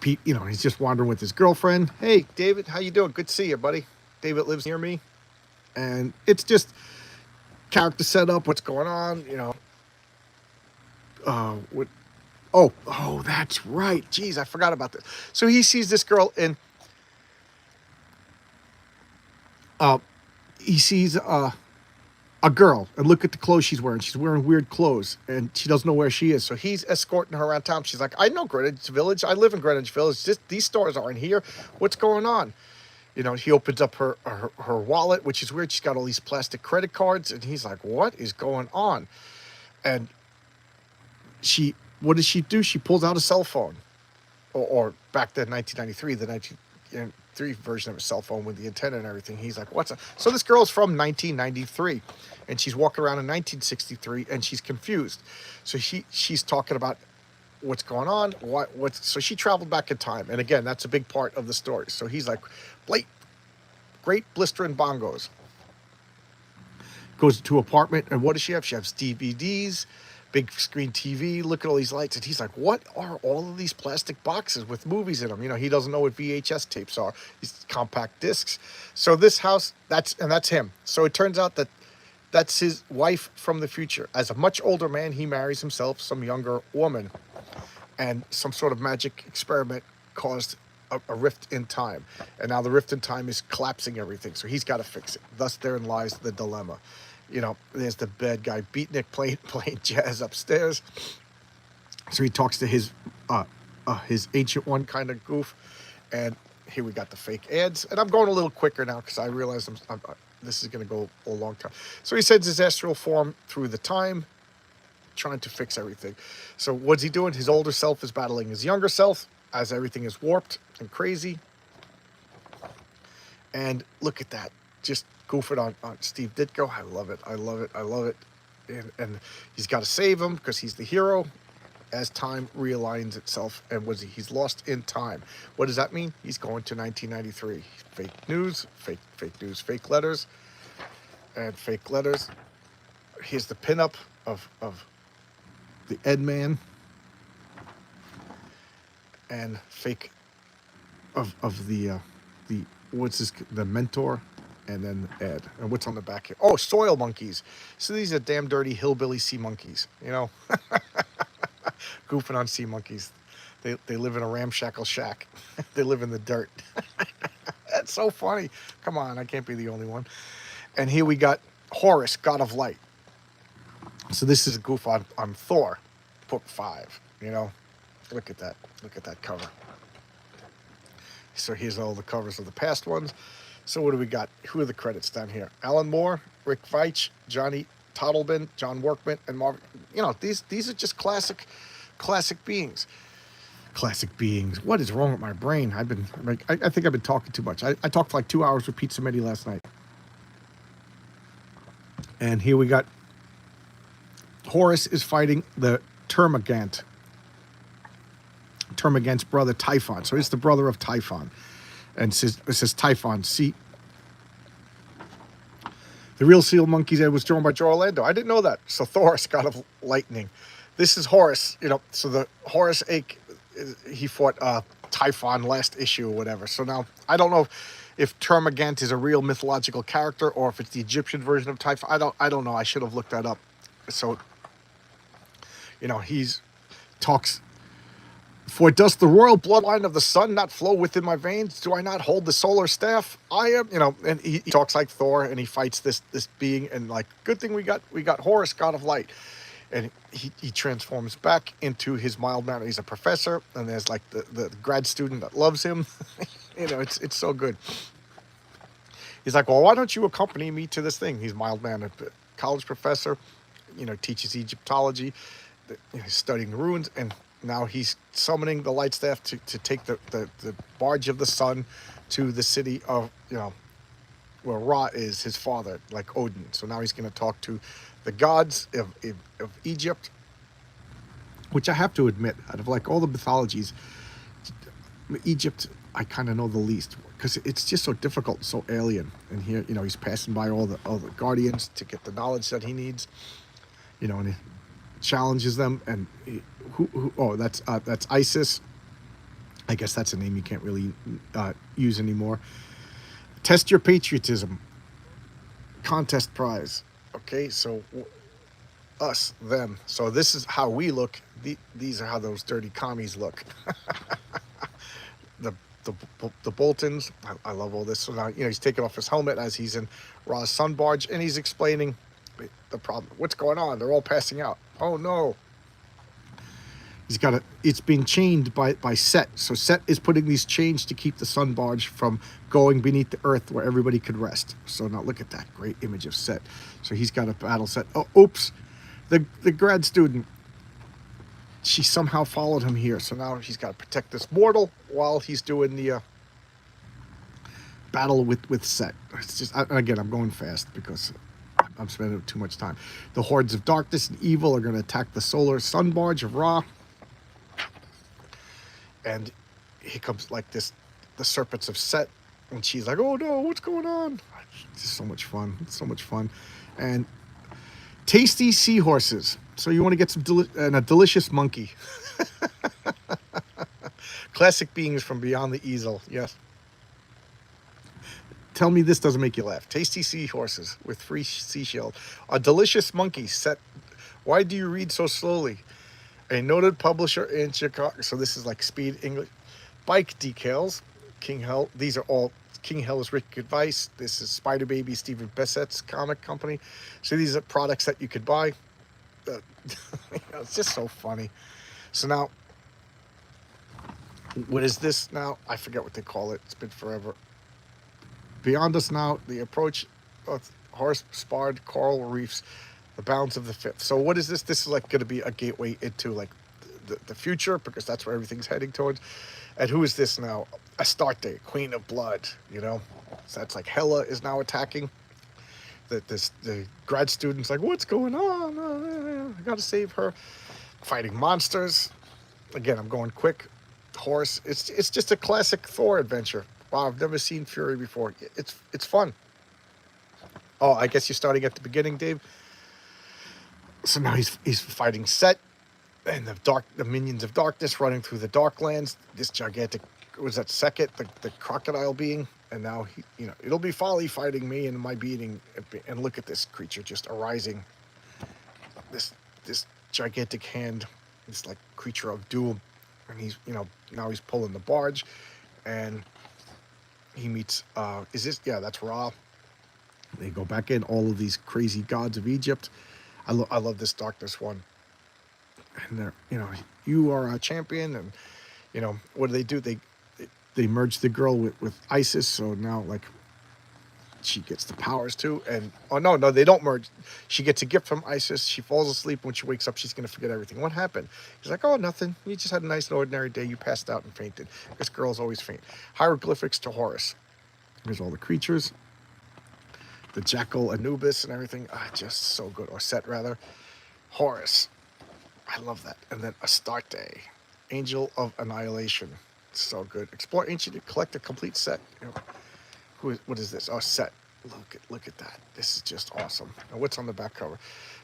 Pete, you know, he's just wandering with his girlfriend. Hey, David, how you doing? Good to see you, buddy. David lives near me, and it's just character setup. What's going on? You know, what? Oh, that's right. Jeez, I forgot about this. So he sees this girl, and he sees a girl, and look at the clothes she's wearing. She's wearing weird clothes, and she doesn't know where she is. So he's escorting her around town. She's like, I know Greenwich Village. I live in Greenwich Village. These stores aren't here. What's going on? You know, he opens up her wallet, which is weird. She's got all these plastic credit cards, and he's like, what is going on? And what does she do? She pulls out a cell phone, or back then, 1993, the 1993 version of a cell phone with the antenna and everything. He's like, what's up? So this girl's from 1993, and she's walking around in 1963, and she's confused. So she's talking about what's going on, so she traveled back in time. And again, that's a big part of the story. So he's like, great blistering bongos. Goes to an apartment, and what does she have? She has DVDs, big screen TV. Look at all these lights. And he's like, what are all of these plastic boxes with movies in them? You know, he doesn't know what VHS tapes are. These compact discs. So this house, that's him. So it turns out that that's his wife from the future. As a much older man, he marries himself some younger woman. And some sort of magic experiment caused a rift in time. And now the rift in time is collapsing everything. So he's got to fix it. Thus, therein lies the dilemma. You know, there's the bad guy beatnik playing jazz upstairs. So he talks to his ancient one kind of goof. And here we got the fake ads. And I'm going a little quicker now because I realize this is going to go a long time. So he sends his astral form through the time, trying to fix everything. So what's he doing? His older self is battling his younger self as everything is warped and crazy. And look at that. Just goofing on Steve Ditko. I love it. And he's got to save him because he's the hero as time realigns itself. And he's lost in time. What does that mean? He's going to 1993. Fake news, fake letters, and fake letters. Here's the pinup of the Ed Man and fake the what's this, the mentor, and then Ed. And what's on the back here? Oh, soil monkeys. So these are damn dirty hillbilly sea monkeys. You know, goofing on sea monkeys. They live in a ramshackle shack. They live in the dirt. That's so funny. Come on, I can't be the only one. And here we got Horus, god of light. So this is a goof on Thor, book 5. You know, look at that. Look at that cover. So here's all the covers of the past ones. So what do we got? Who are the credits down here? Alan Moore, Rick Veitch, Johnny Toddleben, John Workman, and Marvin. You know, these are just classic beings. Classic beings. What is wrong with my brain? I think I've been talking too much. I talked for like 2 hours with Pete Samedi last night. And here we got Horus is fighting the Termagant. Termagant's brother Typhon. So it's the brother of Typhon. And it says Typhon. See, the real seal monkey's head was drawn by Joe Orlando. I didn't know that. So Thor's god of lightning. This is Horus. You know, so the Horus Ake, he fought Typhon last issue or whatever. So now I don't know if Termagant is a real mythological character or if it's the Egyptian version of Typhon. I don't know. I should have looked that up. So, you know, he's talks. For does the royal bloodline of the sun not flow within my veins? Do I not hold the solar staff? I am, you know, and he talks like Thor and he fights this being, and like, good thing we got Horus, god of light. And he transforms back into his mild manner. He's a professor, and there's like the grad student that loves him. You know, it's so good. He's like, well, why don't you accompany me to this thing? He's mild mannered, college professor, you know, teaches Egyptology, he's studying the ruins, and now he's summoning the light staff to take the barge of the sun to the city of, you know, where Ra is, his father, like Odin. So now he's going to talk to the gods of Egypt, which I have to admit, out of like all the mythologies, Egypt I kind of know the least, because it's just so difficult, so alien. And here, you know, he's passing by all the guardians to get the knowledge that he needs, you know, and he challenges them. And that's Isis. I guess that's a name you can't really use anymore. Test your patriotism. Contest prize. Okay, so us, them. So this is how we look. These are how those dirty commies look. The Boltons. I love all this. So now, you know, he's taking off his helmet as he's in Ra's sun barge, and he's explaining the problem. What's going on? They're all passing out. Oh no. It's being chained by Set. So Set is putting these chains to keep the sun barge from going beneath the earth where everybody could rest. So now look at that great image of Set. So he's got a battle set. Oh, oops. The grad student, she somehow followed him here. So now he's got to protect this mortal while he's doing the battle with Set. It's just, again, I'm going fast because I'm spending too much time. The hordes of darkness and evil are going to attack the solar sun barge of Ra. And here comes like the serpents of Set, and she's like, oh no, what's going on? It's just so much fun. It's so much fun. And tasty seahorses. So you want to get some a delicious monkey. Classic beings from beyond the easel. Yes. Tell me this doesn't make you laugh. Tasty seahorses with free seashells. A delicious monkey. Set. Why do you read so slowly? A noted publisher in Chicago. So this is like Speed English. Bike decals. King Hell. These are all King Hell is Rick Advice. This is Spider Baby, Stephen Bessett's comic company. So these are products that you could buy. It's just so funny. So now, what is this now? I forget what they call it. It's been forever. Beyond us now, the approach of horse-sparred coral reefs, the bounds of the fifth. So what is this? This is like going to be a gateway into like the future, because that's where everything's heading towards. And who is this now? Astarte, Queen of Blood, you know? So that's like Hela is now attacking. The grad student's like, what's going on? I gotta save her. Fighting monsters. Again, I'm going quick. Horse. It's just a classic Thor adventure. Wow, I've never seen Fury before. It's fun. Oh, I guess you're starting at the beginning, Dave. So now he's fighting Set and the minions of darkness running through the Darklands. This gigantic was that Sekhet, the crocodile being, and now it'll be folly fighting me and my beating. And look at this creature just arising. This gigantic hand, this like creature of doom, and he's now he's pulling the barge, and he meets that's Ra. They go back in, all of these crazy gods of Egypt. I love this darkness one. And they're, you are a champion, and what do? They merge the girl with Isis, so now like she gets the powers too. And oh no, they don't merge. She gets a gift from Isis. She falls asleep. When she wakes up, she's gonna forget everything. What happened? He's like, oh, nothing. You just had a nice ordinary day. You passed out and fainted. This girls always faint. Hieroglyphics to Horus. Here's all the creatures. The jackal Anubis and everything. Just so good. Or Set rather. Horus. I love that. And then Astarte, Angel of Annihilation. So good. Explore ancient, collect a complete set. What is this? Oh, Set. Look at that. This is just awesome. Now, what's on the back cover?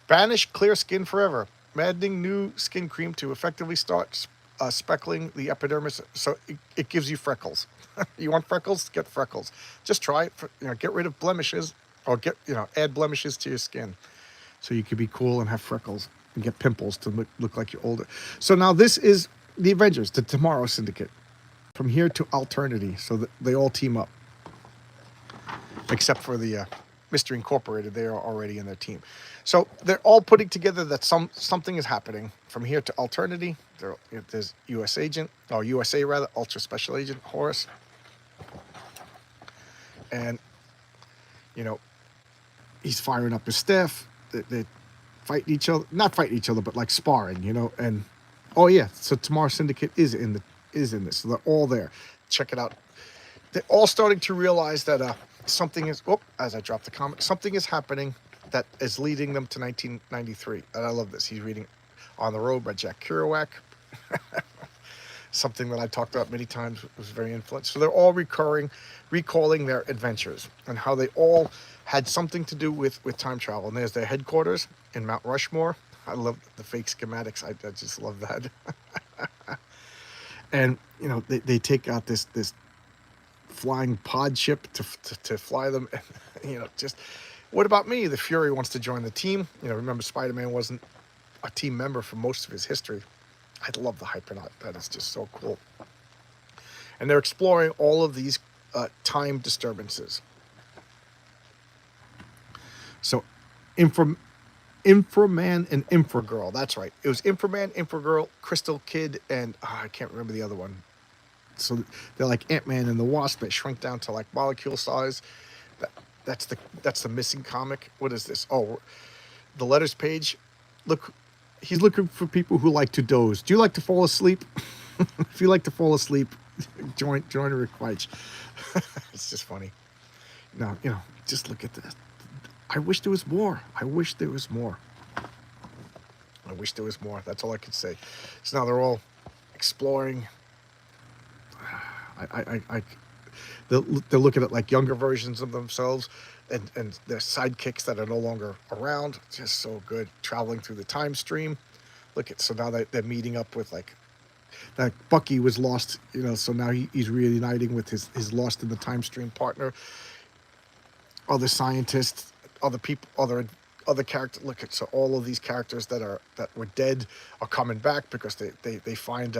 Banish clear skin forever. Maddening new skin cream to effectively start speckling the epidermis, so it gives you freckles. You want freckles? Get freckles. Just try it. Get rid of blemishes, or add blemishes to your skin, so you can be cool and have freckles and get pimples to look like you're older. So now this is the Avengers, the Tomorrow Syndicate. From here to Alternity, so that they all team up. Except for the Mystery Incorporated, they are already in their team. So they're all putting together that something is happening. From here to Alternity, there's USA rather, Ultra Special Agent Horus. And, he's firing up his staff. They fighting each other, not fighting each other, but like sparring, and oh yeah, so Tomorrow Syndicate is in this, so they're all there. Check it out. They're all starting to realize that something is, as I dropped the comic, something is happening that is leading them to 1993. And I love this. He's reading On the Road by Jack Kerouac. Something that I talked about many times, was very influential. So they're all recalling their adventures and how they all had something to do with time travel. And there's their headquarters in Mount Rushmore. I love the fake schematics. I just love that. And, they take out this flying pod ship to fly them. And, just, what about me? The Fury wants to join the team. Remember, Spider-Man wasn't a team member for most of his history. I love the Hypernaut. That is just so cool. And they're exploring all of these time disturbances. So, Inframan and Infragirl. That's right. It was Inframan, Infragirl, Crystal Kid, and I can't remember the other one. So they're like Ant-Man and the Wasp. They shrink down to like molecule size. That's the missing comic. What is this? Oh, the letters page. Look, he's looking for people who like to doze. Do you like to fall asleep? If you like to fall asleep, join Rick Veitch. It's just funny. Now, just look at this. I wish there was more. I wish there was more. That's all I could say. So now they're all exploring. They're looking at like younger versions of themselves and their sidekicks that are no longer around. Just so good. Traveling through the time stream. So now they're meeting up with like that Bucky was lost, so now he's reuniting with his lost in the time stream partner. Other scientists, other people, other characters. So all of these characters that were dead are coming back because they find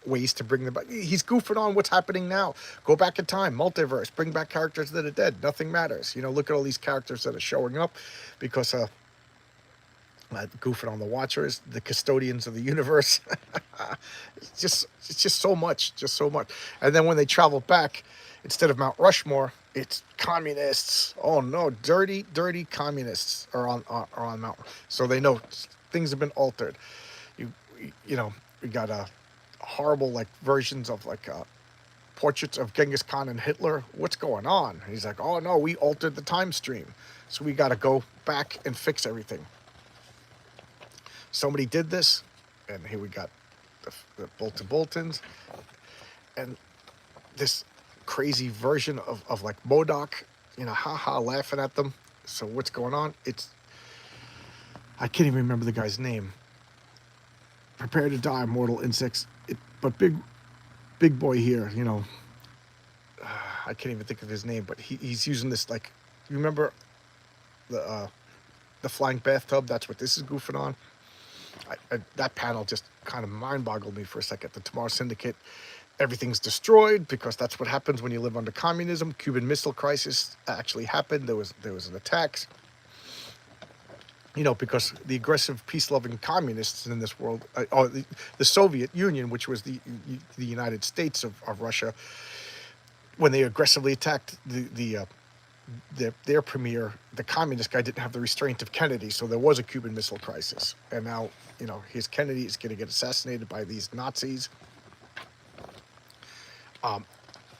ways to bring them back. He's goofing on what's happening now. Go back in time, multiverse, bring back characters that are dead. Nothing matters. Look at all these characters that are showing up because goofing on the Watchers, the custodians of the universe. It's just so much. And then when they travel back, instead of Mount Rushmore, it's communists. Oh no, dirty communists are on Mount. So they know things have been altered. We got horrible like versions of like portraits of Genghis Khan and Hitler. What's going on? And he's like, oh no, we altered the time stream, so we got to go back and fix everything. Somebody did this, and here we got the Boltons, and this crazy version of like MODOK, laughing at them. So what's going on? I can't even remember the guy's name. Prepare to die, mortal insects. But big boy here, I can't even think of his name, but he's using this like, you remember the uh, the flying bathtub? That's what this is goofing on. That panel just kind of mind boggled me for a second. The Tomorrow Syndicate, everything's destroyed because that's what happens when you live under communism. Cuban Missile Crisis actually happened. There was an attack. Because the aggressive, peace-loving communists in this world, or the Soviet Union, which was the United States of Russia, when they aggressively attacked their premier, the communist guy didn't have the restraint of Kennedy, so there was a Cuban Missile Crisis. And now, here's Kennedy is going to get assassinated by these Nazis.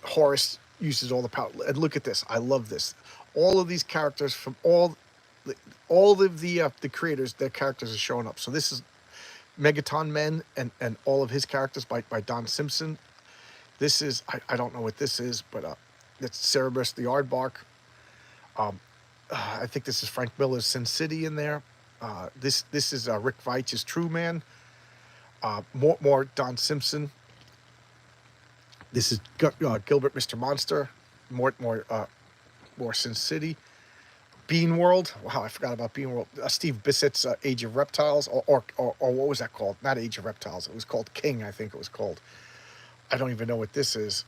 Horace uses all the power. And look at this. I love this. All of these characters from all of the creators, their characters are showing up. So this is Megaton Men and all of his characters by Don Simpson. This is, I don't know what this is, but it's Cerebus the Aardvark. I think this is Frank Miller's Sin City in there. This is Rick Veitch's True Man. More Don Simpson. This is Gilbert Mr. Monster. More Sin City. Bean World. Wow, I forgot about Bean World. Steve Bissett's Age of Reptiles, or what was that called? Not Age of Reptiles. It was called King, I think it was called. I don't even know what this is.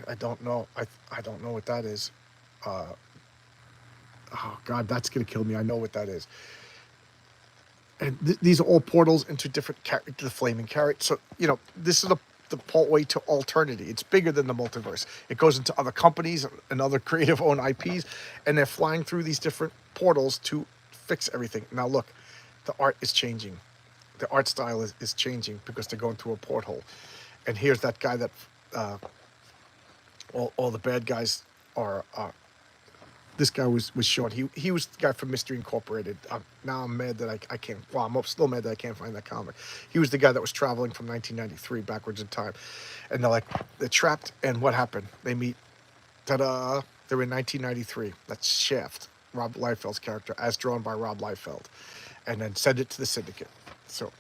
I don't know. I don't know what that is. Oh God, that's gonna kill me. I know what that is. And these are all portals into different the Flaming Carrot. So this is the portway to alternity. It's bigger than the multiverse. It goes into other companies and other creative owned IPs, and they're flying through these different portals to fix everything. Now look, the art is changing. The art style is changing because they're going through a porthole. And here's that guy that all the bad guys are. This guy was short. He was the guy from Mystery Incorporated. Now I'm mad that I can't. Well, I'm still mad that I can't find that comic. He was the guy that was traveling from 1993 backwards in time, and they're trapped. And what happened? They meet. Ta-da! They're in 1993. That's Shaft, Rob Liefeld's character, as drawn by Rob Liefeld, and then send it to the Syndicate. So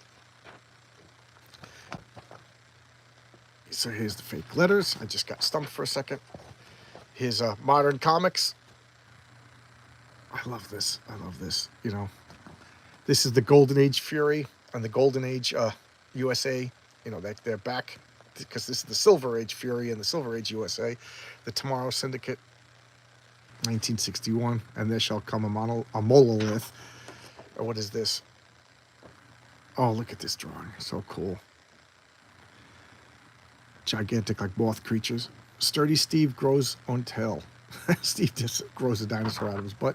here's the fake letters. I just got stumped for a second. Here's Modern Comics. I love this. This is the Golden Age Fury and the Golden Age USA. They're back because this is the Silver Age Fury and the Silver Age USA. The Tomorrow Syndicate, 1961, and there shall come a monolith. Or what is this? Oh, look at this drawing. So cool. Gigantic, like moth creatures. Sturdy Steve grows on tail. Steve just grows a dinosaur out of his butt.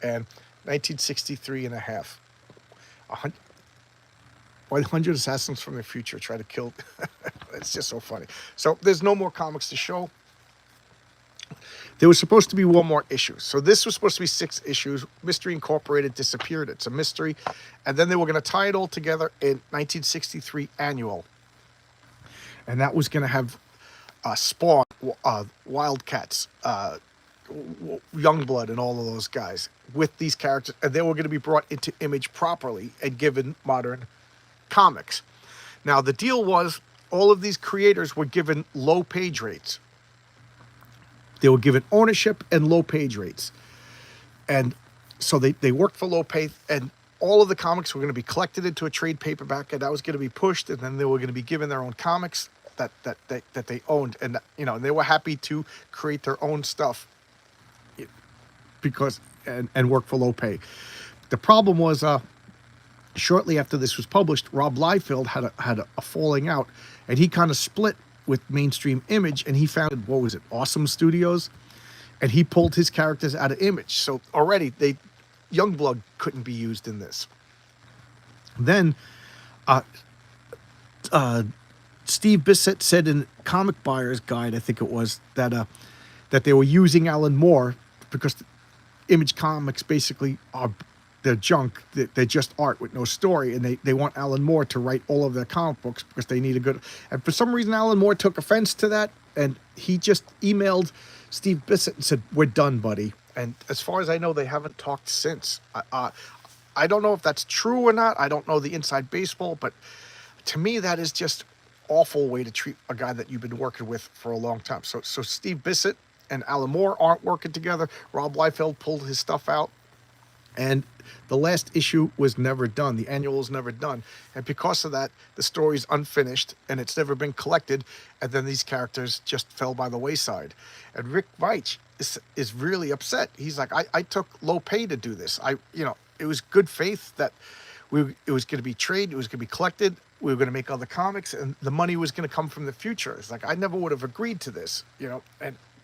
And 1963 and a half. 100 assassins from the future try to kill. It's just so funny. So there's no more comics to show. There was supposed to be one more issue. So this was supposed to be 6 issues. Mystery Incorporated disappeared. It's a mystery. And then they were going to tie it all together in 1963 annual. And that was going to have Spawn, Wildcats, Youngblood, and all of those guys with these characters. And they were going to be brought into Image properly and given modern comics. Now, the deal was all of these creators were given low page rates. They were given ownership and low page rates. And so they worked for low pay, and all of the comics were going to be collected into a trade paperback, and that was going to be pushed, and then they were going to be given their own comics that they owned. And they were happy to create their own stuff because and work for low pay. The problem was shortly after this was published, Rob Liefeld had a falling out, and he kind of split with mainstream Image, and he founded, what was it, Awesome Studios, and he pulled his characters out of Image. So already Youngblood couldn't be used in this. Then Steve Bissett said in Comic Buyer's Guide, I think it was, that they were using Alan Moore because Image Comics basically they're junk. They're just art with no story, and they want Alan Moore to write all of their comic books because they need a good. And for some reason, Alan Moore took offense to that, and he just emailed Steve Bissett and said, "We're done, buddy." And as far as I know, they haven't talked since. I don't know if that's true or not. I don't know the inside baseball, but to me, that is just awful way to treat a guy that you've been working with for a long time. So Steve Bissett and Alan Moore aren't working together. Rob Liefeld pulled his stuff out, and the last issue was never done. The annual was never done. And because of that, the story's unfinished and it's never been collected. And then these characters just fell by the wayside. And Rick Veitch is really upset. He's like, I took low pay to do this. It was good faith that it was going to be trade, it was going to be collected, we were going to make other comics, and the money was going to come from the future. It's like, I never would have agreed to this,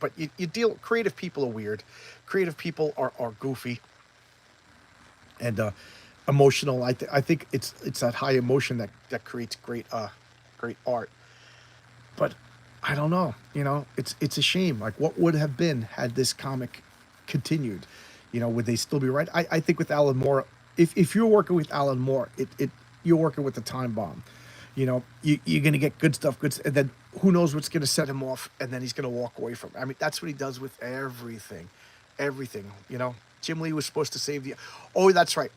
but you deal, creative people are weird. Creative people are goofy and emotional. I think it's that high emotion that creates great art. But I don't know, it's a shame. Like, what would have been had this comic continued? Would they still be right? I think with Alan Moore, if you're working with Alan Moore, you're working with the time bomb. You're gonna get good stuff, and then who knows what's gonna set him off, and then he's gonna walk away from it. I mean, that's what he does with everything. Jim Lee was supposed to save the. Oh, that's right.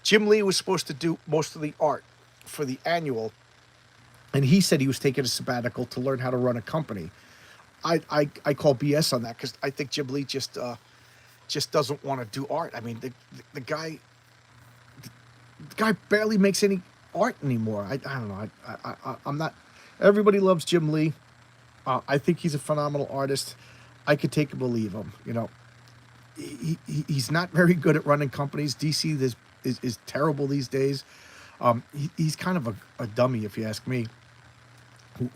Jim Lee was supposed to do most of the art for the annual, and he said he was taking a sabbatical to learn how to run a company. I call BS on that, because I think Jim Lee just doesn't want to do art. I mean, the guy barely makes any art anymore. I don't know. I'm not. Everybody loves Jim Lee. I think he's a phenomenal artist. I could take him or leave him. He's not very good at running companies. DC is terrible these days. He's kind of a dummy, if you ask me.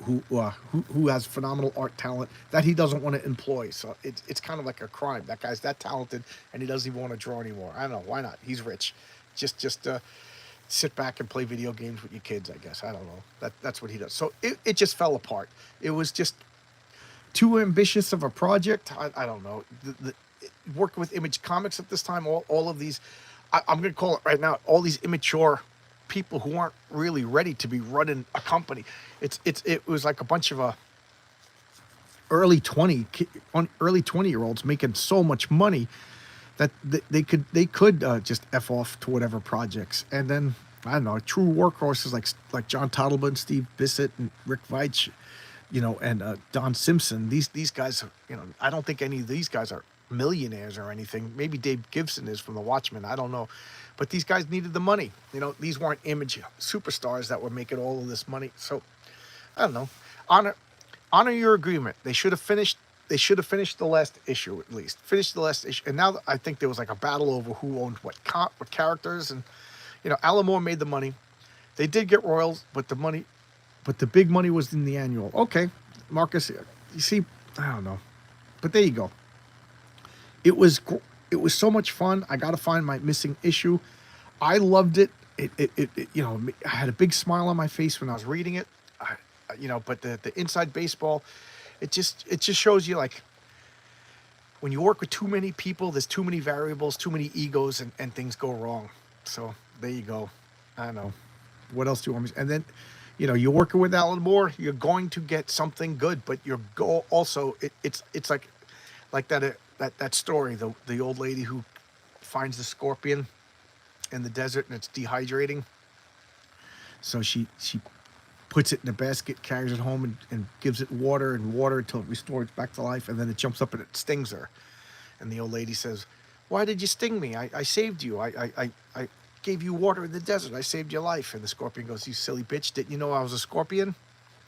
Who has phenomenal art talent that he doesn't want to employ. So it's kind of like a crime. That guy's that talented and he doesn't even want to draw anymore. I don't know, why not? He's rich. Just sit back and play video games with your kids, I guess. I don't know. That's what he does. So it just fell apart. It was just too ambitious of a project. I don't know. Working with Image Comics at this time, all of these, I'm going to call it right now, all these immature people who aren't really ready to be running a company. It was like a bunch of early 20-year-olds making so much money that they could just F off to whatever projects. And then, I don't know, true workhorses like John Toddleman, Steve Bissett, and Rick Veitch, and Don Simpson. These guys, I don't think any of these guys are millionaires or anything. Maybe Dave Gibson is from the Watchmen. I don't know. But these guys needed the money. These weren't Image superstars that were making all of this money. So, I don't know. Honor your agreement. They should have finished the last issue, at least. Finished the last issue. And now I think there was like a battle over who owned what characters. And, Alan Moore made the money. They did get royals, but the big money was in the annual. Okay, Marcus, you see, I don't know. But there you go. It was so much fun. I got to find my missing issue. I loved it. I had a big smile on my face when I was reading it. But the inside baseball, it just shows you, like, when you work with too many people, there's too many variables, too many egos, and things go wrong. So there you go. I don't know. What else do you want me to? And then, you're working with Alan Moore, you're going to get something good, but your goal also, it's like that story, the old lady who finds the scorpion in the desert and it's dehydrating. So she puts it in a basket, carries it home, and gives it water until it restores back to life, and then it jumps up and it stings her. And the old lady says, "Why did you sting me? I saved you. I gave you water in the desert. I saved your life." And the scorpion goes, "You silly bitch, didn't you know I was a scorpion?"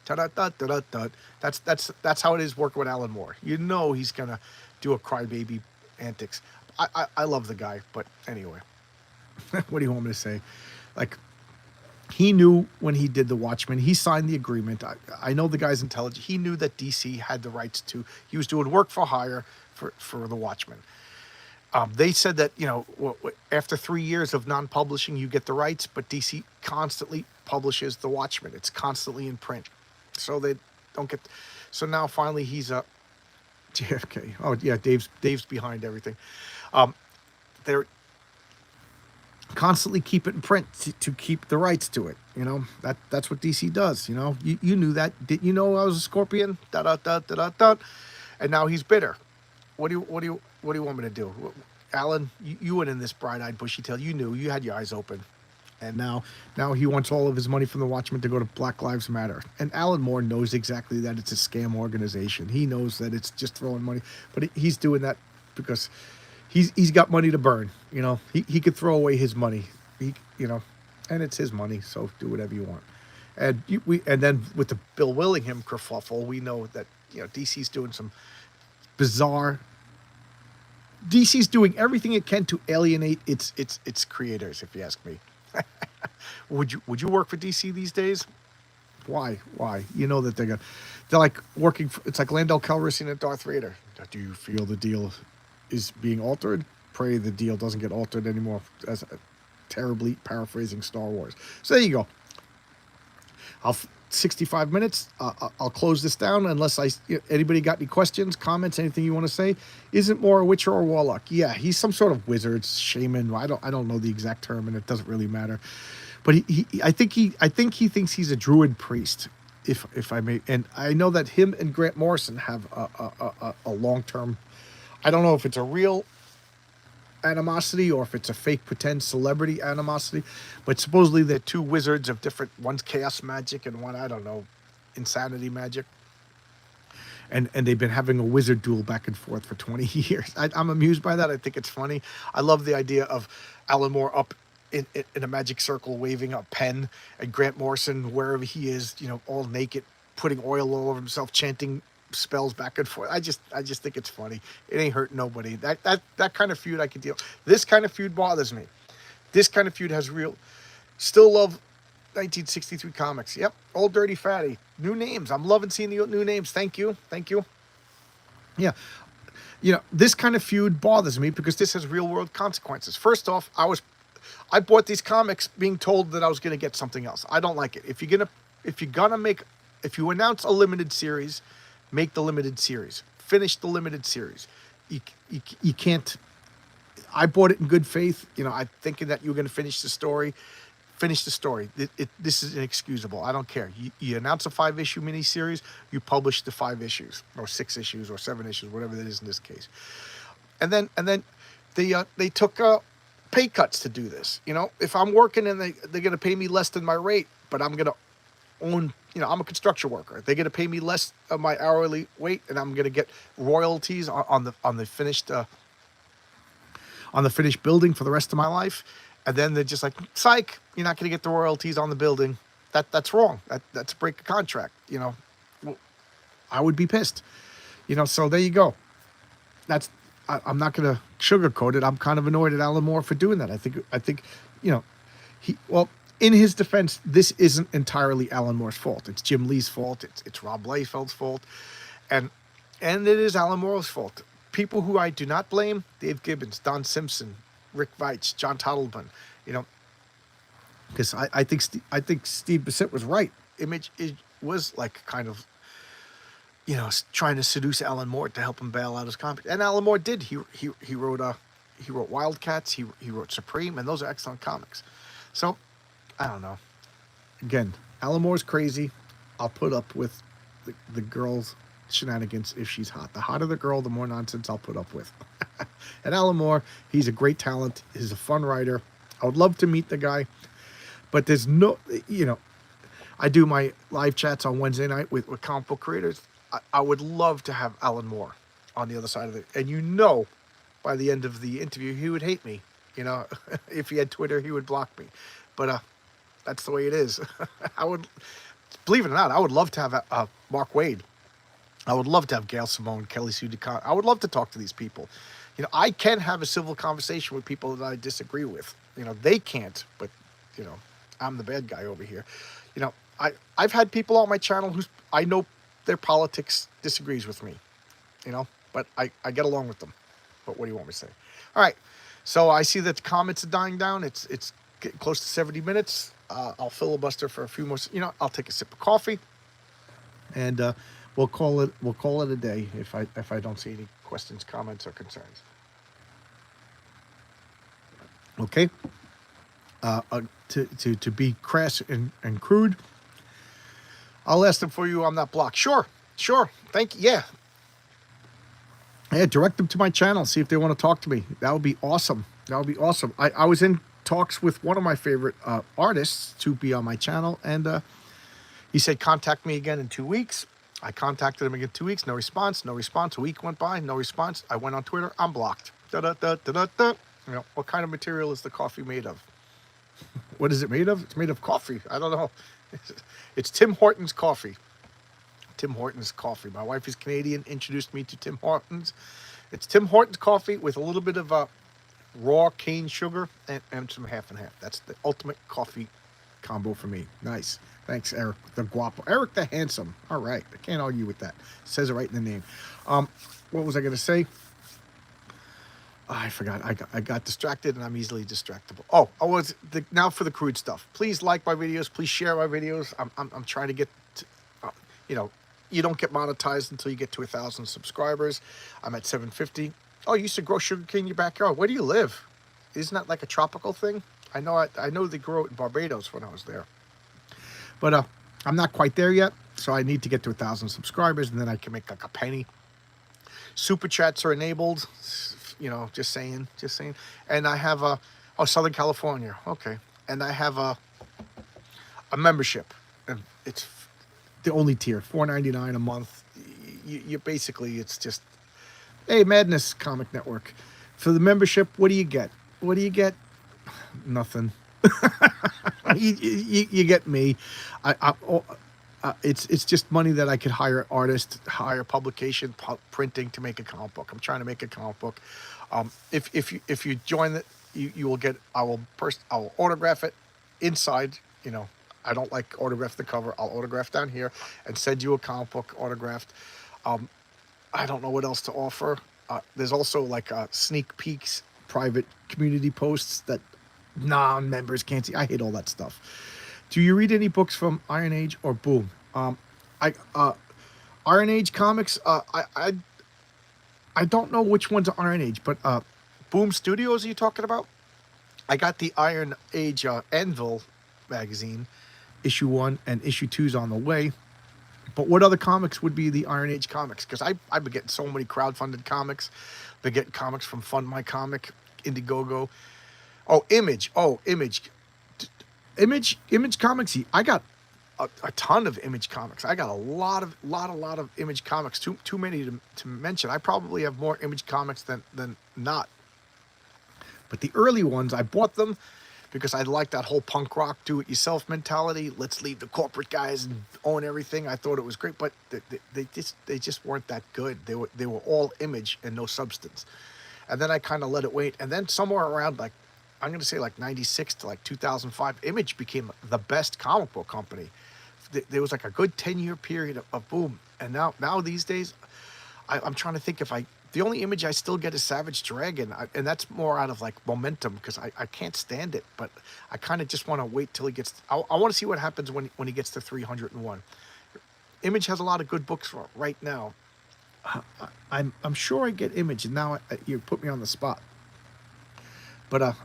Ta-da-da-da-da-da. That's how it is working with Alan Moore. He's gonna do a crybaby antics. I love the guy, but anyway. What do you want me to say? Like, he knew when he did The Watchmen, he signed the agreement. I know the guy's intelligent. He knew that DC had the rights to, he was doing work for hire for The Watchmen. They said that, after 3 years of non-publishing, you get the rights, but DC constantly publishes The Watchmen. It's constantly in print. So they don't get, so now finally he's JFK. Oh yeah, Dave's behind everything. They're constantly keep it in print to keep the rights to it. That's what DC does. You knew that. Didn't you know I was a scorpion? Da da da da da da. And now he's bitter. What do you want me to do? Alan, you went in this bright-eyed, bushy-tailed. You knew. You had your eyes open. And now he wants all of his money from the Watchmen to go to Black Lives Matter. And Alan Moore knows exactly that it's a scam organization. He knows that it's just throwing money, but he's doing that because he's got money to burn. You know, he could throw away his money. You know, and it's his money, so do whatever you want. And then with the Bill Willingham kerfuffle, we know that DC's doing some bizarre. DC's doing everything it can to alienate its creators. If you ask me, would you work for DC these days? Why? You know that they're like working. It's like Lando Calrissian and Darth Vader. Do you feel the deal is being altered? Pray the deal doesn't get altered anymore. As terribly paraphrasing Star Wars. So there you go. 65 minutes. I'll close this down unless anybody got any questions, comments, anything you want to say. Isn't Moore a witcher or a warlock? Yeah, he's some sort of wizard, shaman. I don't know the exact term, and it doesn't really matter. But I think he thinks he's a druid priest, if I may. And I know that him and Grant Morrison have a long term. I don't know if it's a real animosity or if it's a fake pretend celebrity animosity, but supposedly they're two wizards of different, one's chaos magic and one, I don't know, insanity magic, and they've been having a wizard duel back and forth for 20 years. I'm amused by that. I think it's funny. I love the idea of Alan Moore up in a magic circle waving a pen, and Grant Morrison wherever he is, all naked, putting oil all over himself, chanting spells back and forth. I just think it's funny. It ain't hurt nobody. That kind of feud I could deal. This kind of feud bothers me. This kind of feud has real. Still love 1963 comics. Yep, Old Dirty Fatty. New names. I'm loving seeing the new names. Thank you. Yeah, this kind of feud bothers me because this has real world consequences. First off, I bought these comics being told that I was going to get something else. I don't like it. If you announce a limited series, make the limited series. Finish the limited series. You can't. I bought it in good faith. I'm thinking that you were going to finish the story. Finish the story. This is inexcusable. I don't care. You announce a 5-issue miniseries. You publish the 5 issues, or 6 issues, or 7 issues, whatever it is in this case. And then they took pay cuts to do this. If I'm working and they're going to pay me less than my rate, but I'm going to own. I'm a construction worker. They're going to pay me less of my hourly rate, and I'm going to get royalties on the finished building for the rest of my life. And then they're just like, psych, you're not going to get the royalties on the building. That's wrong. That's a break of contract. I would be pissed. So there you go. I'm not going to sugarcoat it. I'm kind of annoyed at Alan Moore for doing that. I think in his defense, this isn't entirely Alan Moore's fault. It's Jim Lee's fault. It's Rob Liefeld's fault, and it is Alan Moore's fault. People who I do not blame: Dave Gibbons, Don Simpson, Rick Veitch, John Toddleben. Because I think Steve Bissett was right. It was like kind of trying to seduce Alan Moore to help him bail out his comic, and Alan Moore did. He wrote Wildcats. He wrote Supreme, and those are excellent comics. So. I don't know. Again, Alan Moore's crazy. I'll put up with the girl's shenanigans if she's hot. The hotter the girl, the more nonsense I'll put up with. And Alan Moore, he's a great talent. He's a fun writer. I would love to meet the guy. But there's no, I do my live chats on Wednesday night with comic book creators. I would love to have Alan Moore on the other side of it. And by the end of the interview, he would hate me. If he had Twitter, he would block me. But, that's the way it is. Believe it or not, I would love to have Mark Waid. I would love to have Gail Simone, Kelly Sue DeConn. I would love to talk to these people. I can have a civil conversation with people that I disagree with. They can't, but, I'm the bad guy over here. I've had people on my channel who I know their politics disagrees with me, but I get along with them. But what do you want me to say? All right. So I see that the comments are dying down. It's getting close to 70 minutes. I'll filibuster for a few more. I'll take a sip of coffee, and we'll call it a day if I don't see any questions, comments, or concerns. Okay. To be crass and crude, I'll ask them for you. I'm not blocked. Sure. Thank you. Yeah. Direct them to my channel. See if they want to talk to me. That would be awesome. I was in talks with one of my favorite artists to be on my channel, and he said contact me again in 2 weeks. I contacted him again 2 weeks, no response, no response. A week went by, no response. I went on Twitter, I'm blocked. Da da da da da da. You know, what kind of material is the coffee made of? What is it made of? It's made of coffee. I don't know. It's Tim Hortons coffee. Tim Hortons coffee. My wife is Canadian, introduced me to Tim Hortons. It's Tim Hortons coffee with a little bit of raw cane sugar and some half and half. That's the ultimate coffee combo for me. Nice. Thanks, Eric the Guapo. Eric the Handsome. All right. I can't argue with that. It says it right in the name. What was I going to say? I forgot. I got distracted, and I'm easily distractible. Oh, now for the crude stuff. Please like my videos. Please share my videos. I'm trying to get to, you know, you don't get monetized until you get to 1,000 subscribers. I'm at 750. Oh, you used to grow sugarcane in your backyard. Where do you live? Isn't that like a tropical thing? I know they grow it in Barbados when I was there. But I'm not quite there yet, so I need to get to 1,000 subscribers, and then I can make like a penny. Super chats are enabled. You know, just saying. And I have Southern California. Okay. And I have a membership, and it's the only tier, $4.99 a month. You basically, it's just, hey, Madness Comic Network. For the membership, what do you get? What do you get? Nothing. you get me. It's just money that I could hire artists, hire publication, printing to make a comic book. I'm trying to make a comic book. If you join it, you will get. I will autograph it inside. You know, I don't like autograph the cover. I'll autograph down here and send you a comic book autographed. I don't know what else to offer. There's also like sneak peeks, private community posts that non-members can't see. I hate all that stuff. Do you read any books from Iron Age or Boom? Iron Age comics. I don't know which one's Iron Age, but Boom Studios. Are you talking about? I got the Iron Age Anvil magazine, issue 1 and issue 2's on the way. But what other comics would be the Iron Age comics? Because I've been getting so many crowdfunded comics. Been getting comics from Fund My Comic, Indiegogo. Oh, Image. Image Comics. I got a ton of Image Comics. I got a lot of Image Comics. Too many to mention. I probably have more Image Comics than not. But the early ones, I bought them because I liked that whole punk rock do-it-yourself mentality. Let's leave the corporate guys and own everything. I thought it was great, but they just weren't that good. They were all Image and no substance. And then I kind of let it wait. And then somewhere around like, I'm going to say like 96 to like 2005, Image became the best comic book company. There was like a good 10-year period of Boom. And now these days, I'm trying to think the only Image I still get is Savage Dragon. And that's more out of like momentum because I can't stand it. But I kind of just want to wait till he gets, I want to see what happens when he gets to 301. Image has a lot of good books right now. I'm sure I get Image, and now you put me on the spot. But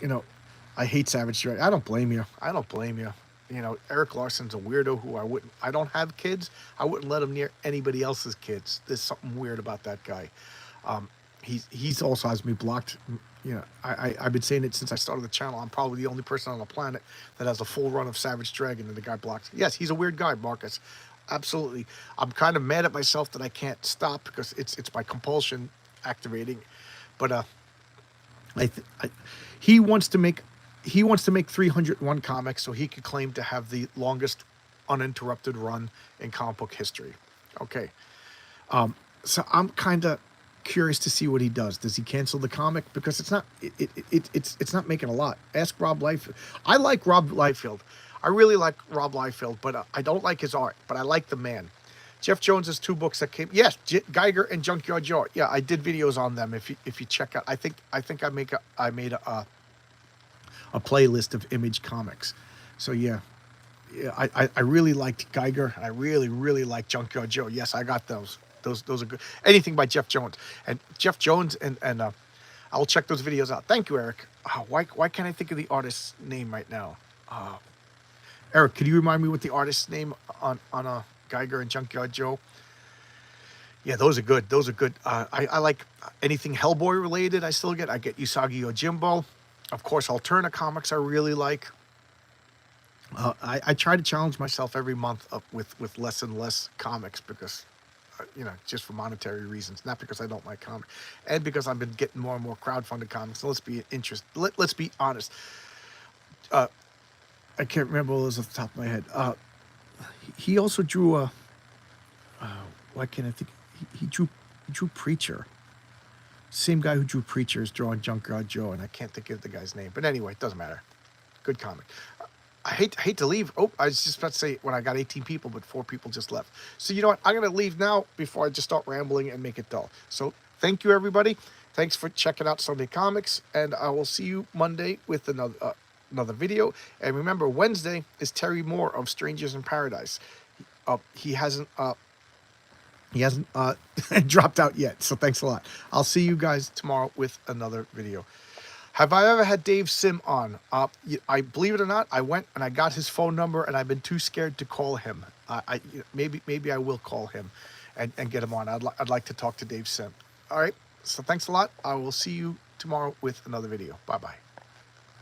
you know, I hate Savage Dragon. I don't blame you. You know, Eric Larson's a weirdo who I don't have kids. I wouldn't let him near anybody else's kids. There's something weird about that guy. He's also has me blocked. You know, I've been saying it since I started the channel. I'm probably the only person on the planet that has a full run of Savage Dragon, and the guy blocks. Yes, he's a weird guy, Marcus. Absolutely. I'm kind of mad at myself that I can't stop because it's my compulsion activating. But he wants to make 301 comics so he could claim to have the longest uninterrupted run in comic book history. Okay. So I'm kind of curious to see what he does. Does he cancel the comic? Because it's not making a lot. Ask Rob Liefeld. I like Rob Liefeld. I really like Rob Liefeld, but I don't like his art, but I like the man. Jeff Jones's 2 books that came. Yes, Geiger and Junkyard Joe. Yeah, I did videos on them. If you check out, I think I made a playlist of Image comics. So yeah, I really liked Geiger. I really liked Junkyard Joe. Yes, I got those. Those are good. Anything by Jeff Jones and I'll check those videos out. Thank you, Eric. Why can't I think of the artist's name right now? Eric, could you remind me what the artist's name on Geiger and Junkyard Joe? Yeah, those are good. I like anything Hellboy related. I get Usagi Yojimbo. Of course, alternate comics I really like. I try to challenge myself every month up with less and less comics because, just for monetary reasons, not because I don't like comics, and because I've been getting more and more crowdfunded comics. So let's be honest. Uh, I can't remember what was off the top of my head. He also drew a. Why can't I think? He drew Preacher. Same guy who drew Preacher is drawing Junkyard Joe, and I can't think of the guy's name. But anyway, it doesn't matter. Good comic. I hate to leave. Oh, I was just about to say when I got 18 people, but 4 people just left. So you know what? I'm gonna leave now before I just start rambling and make it dull. So thank you, everybody. Thanks for checking out Sunday Comics, and I will see you Monday with another video. And remember, Wednesday is Terry Moore of Strangers in Paradise. He hasn't dropped out yet. So thanks a lot. I'll see you guys tomorrow with another video. Have I ever had Dave Sim on? I believe it or not, I went and I got his phone number, and I've been too scared to call him. Maybe I will call him and get him on. I'd like to talk to Dave Sim. All right. So thanks a lot. I will see you tomorrow with another video. Bye bye.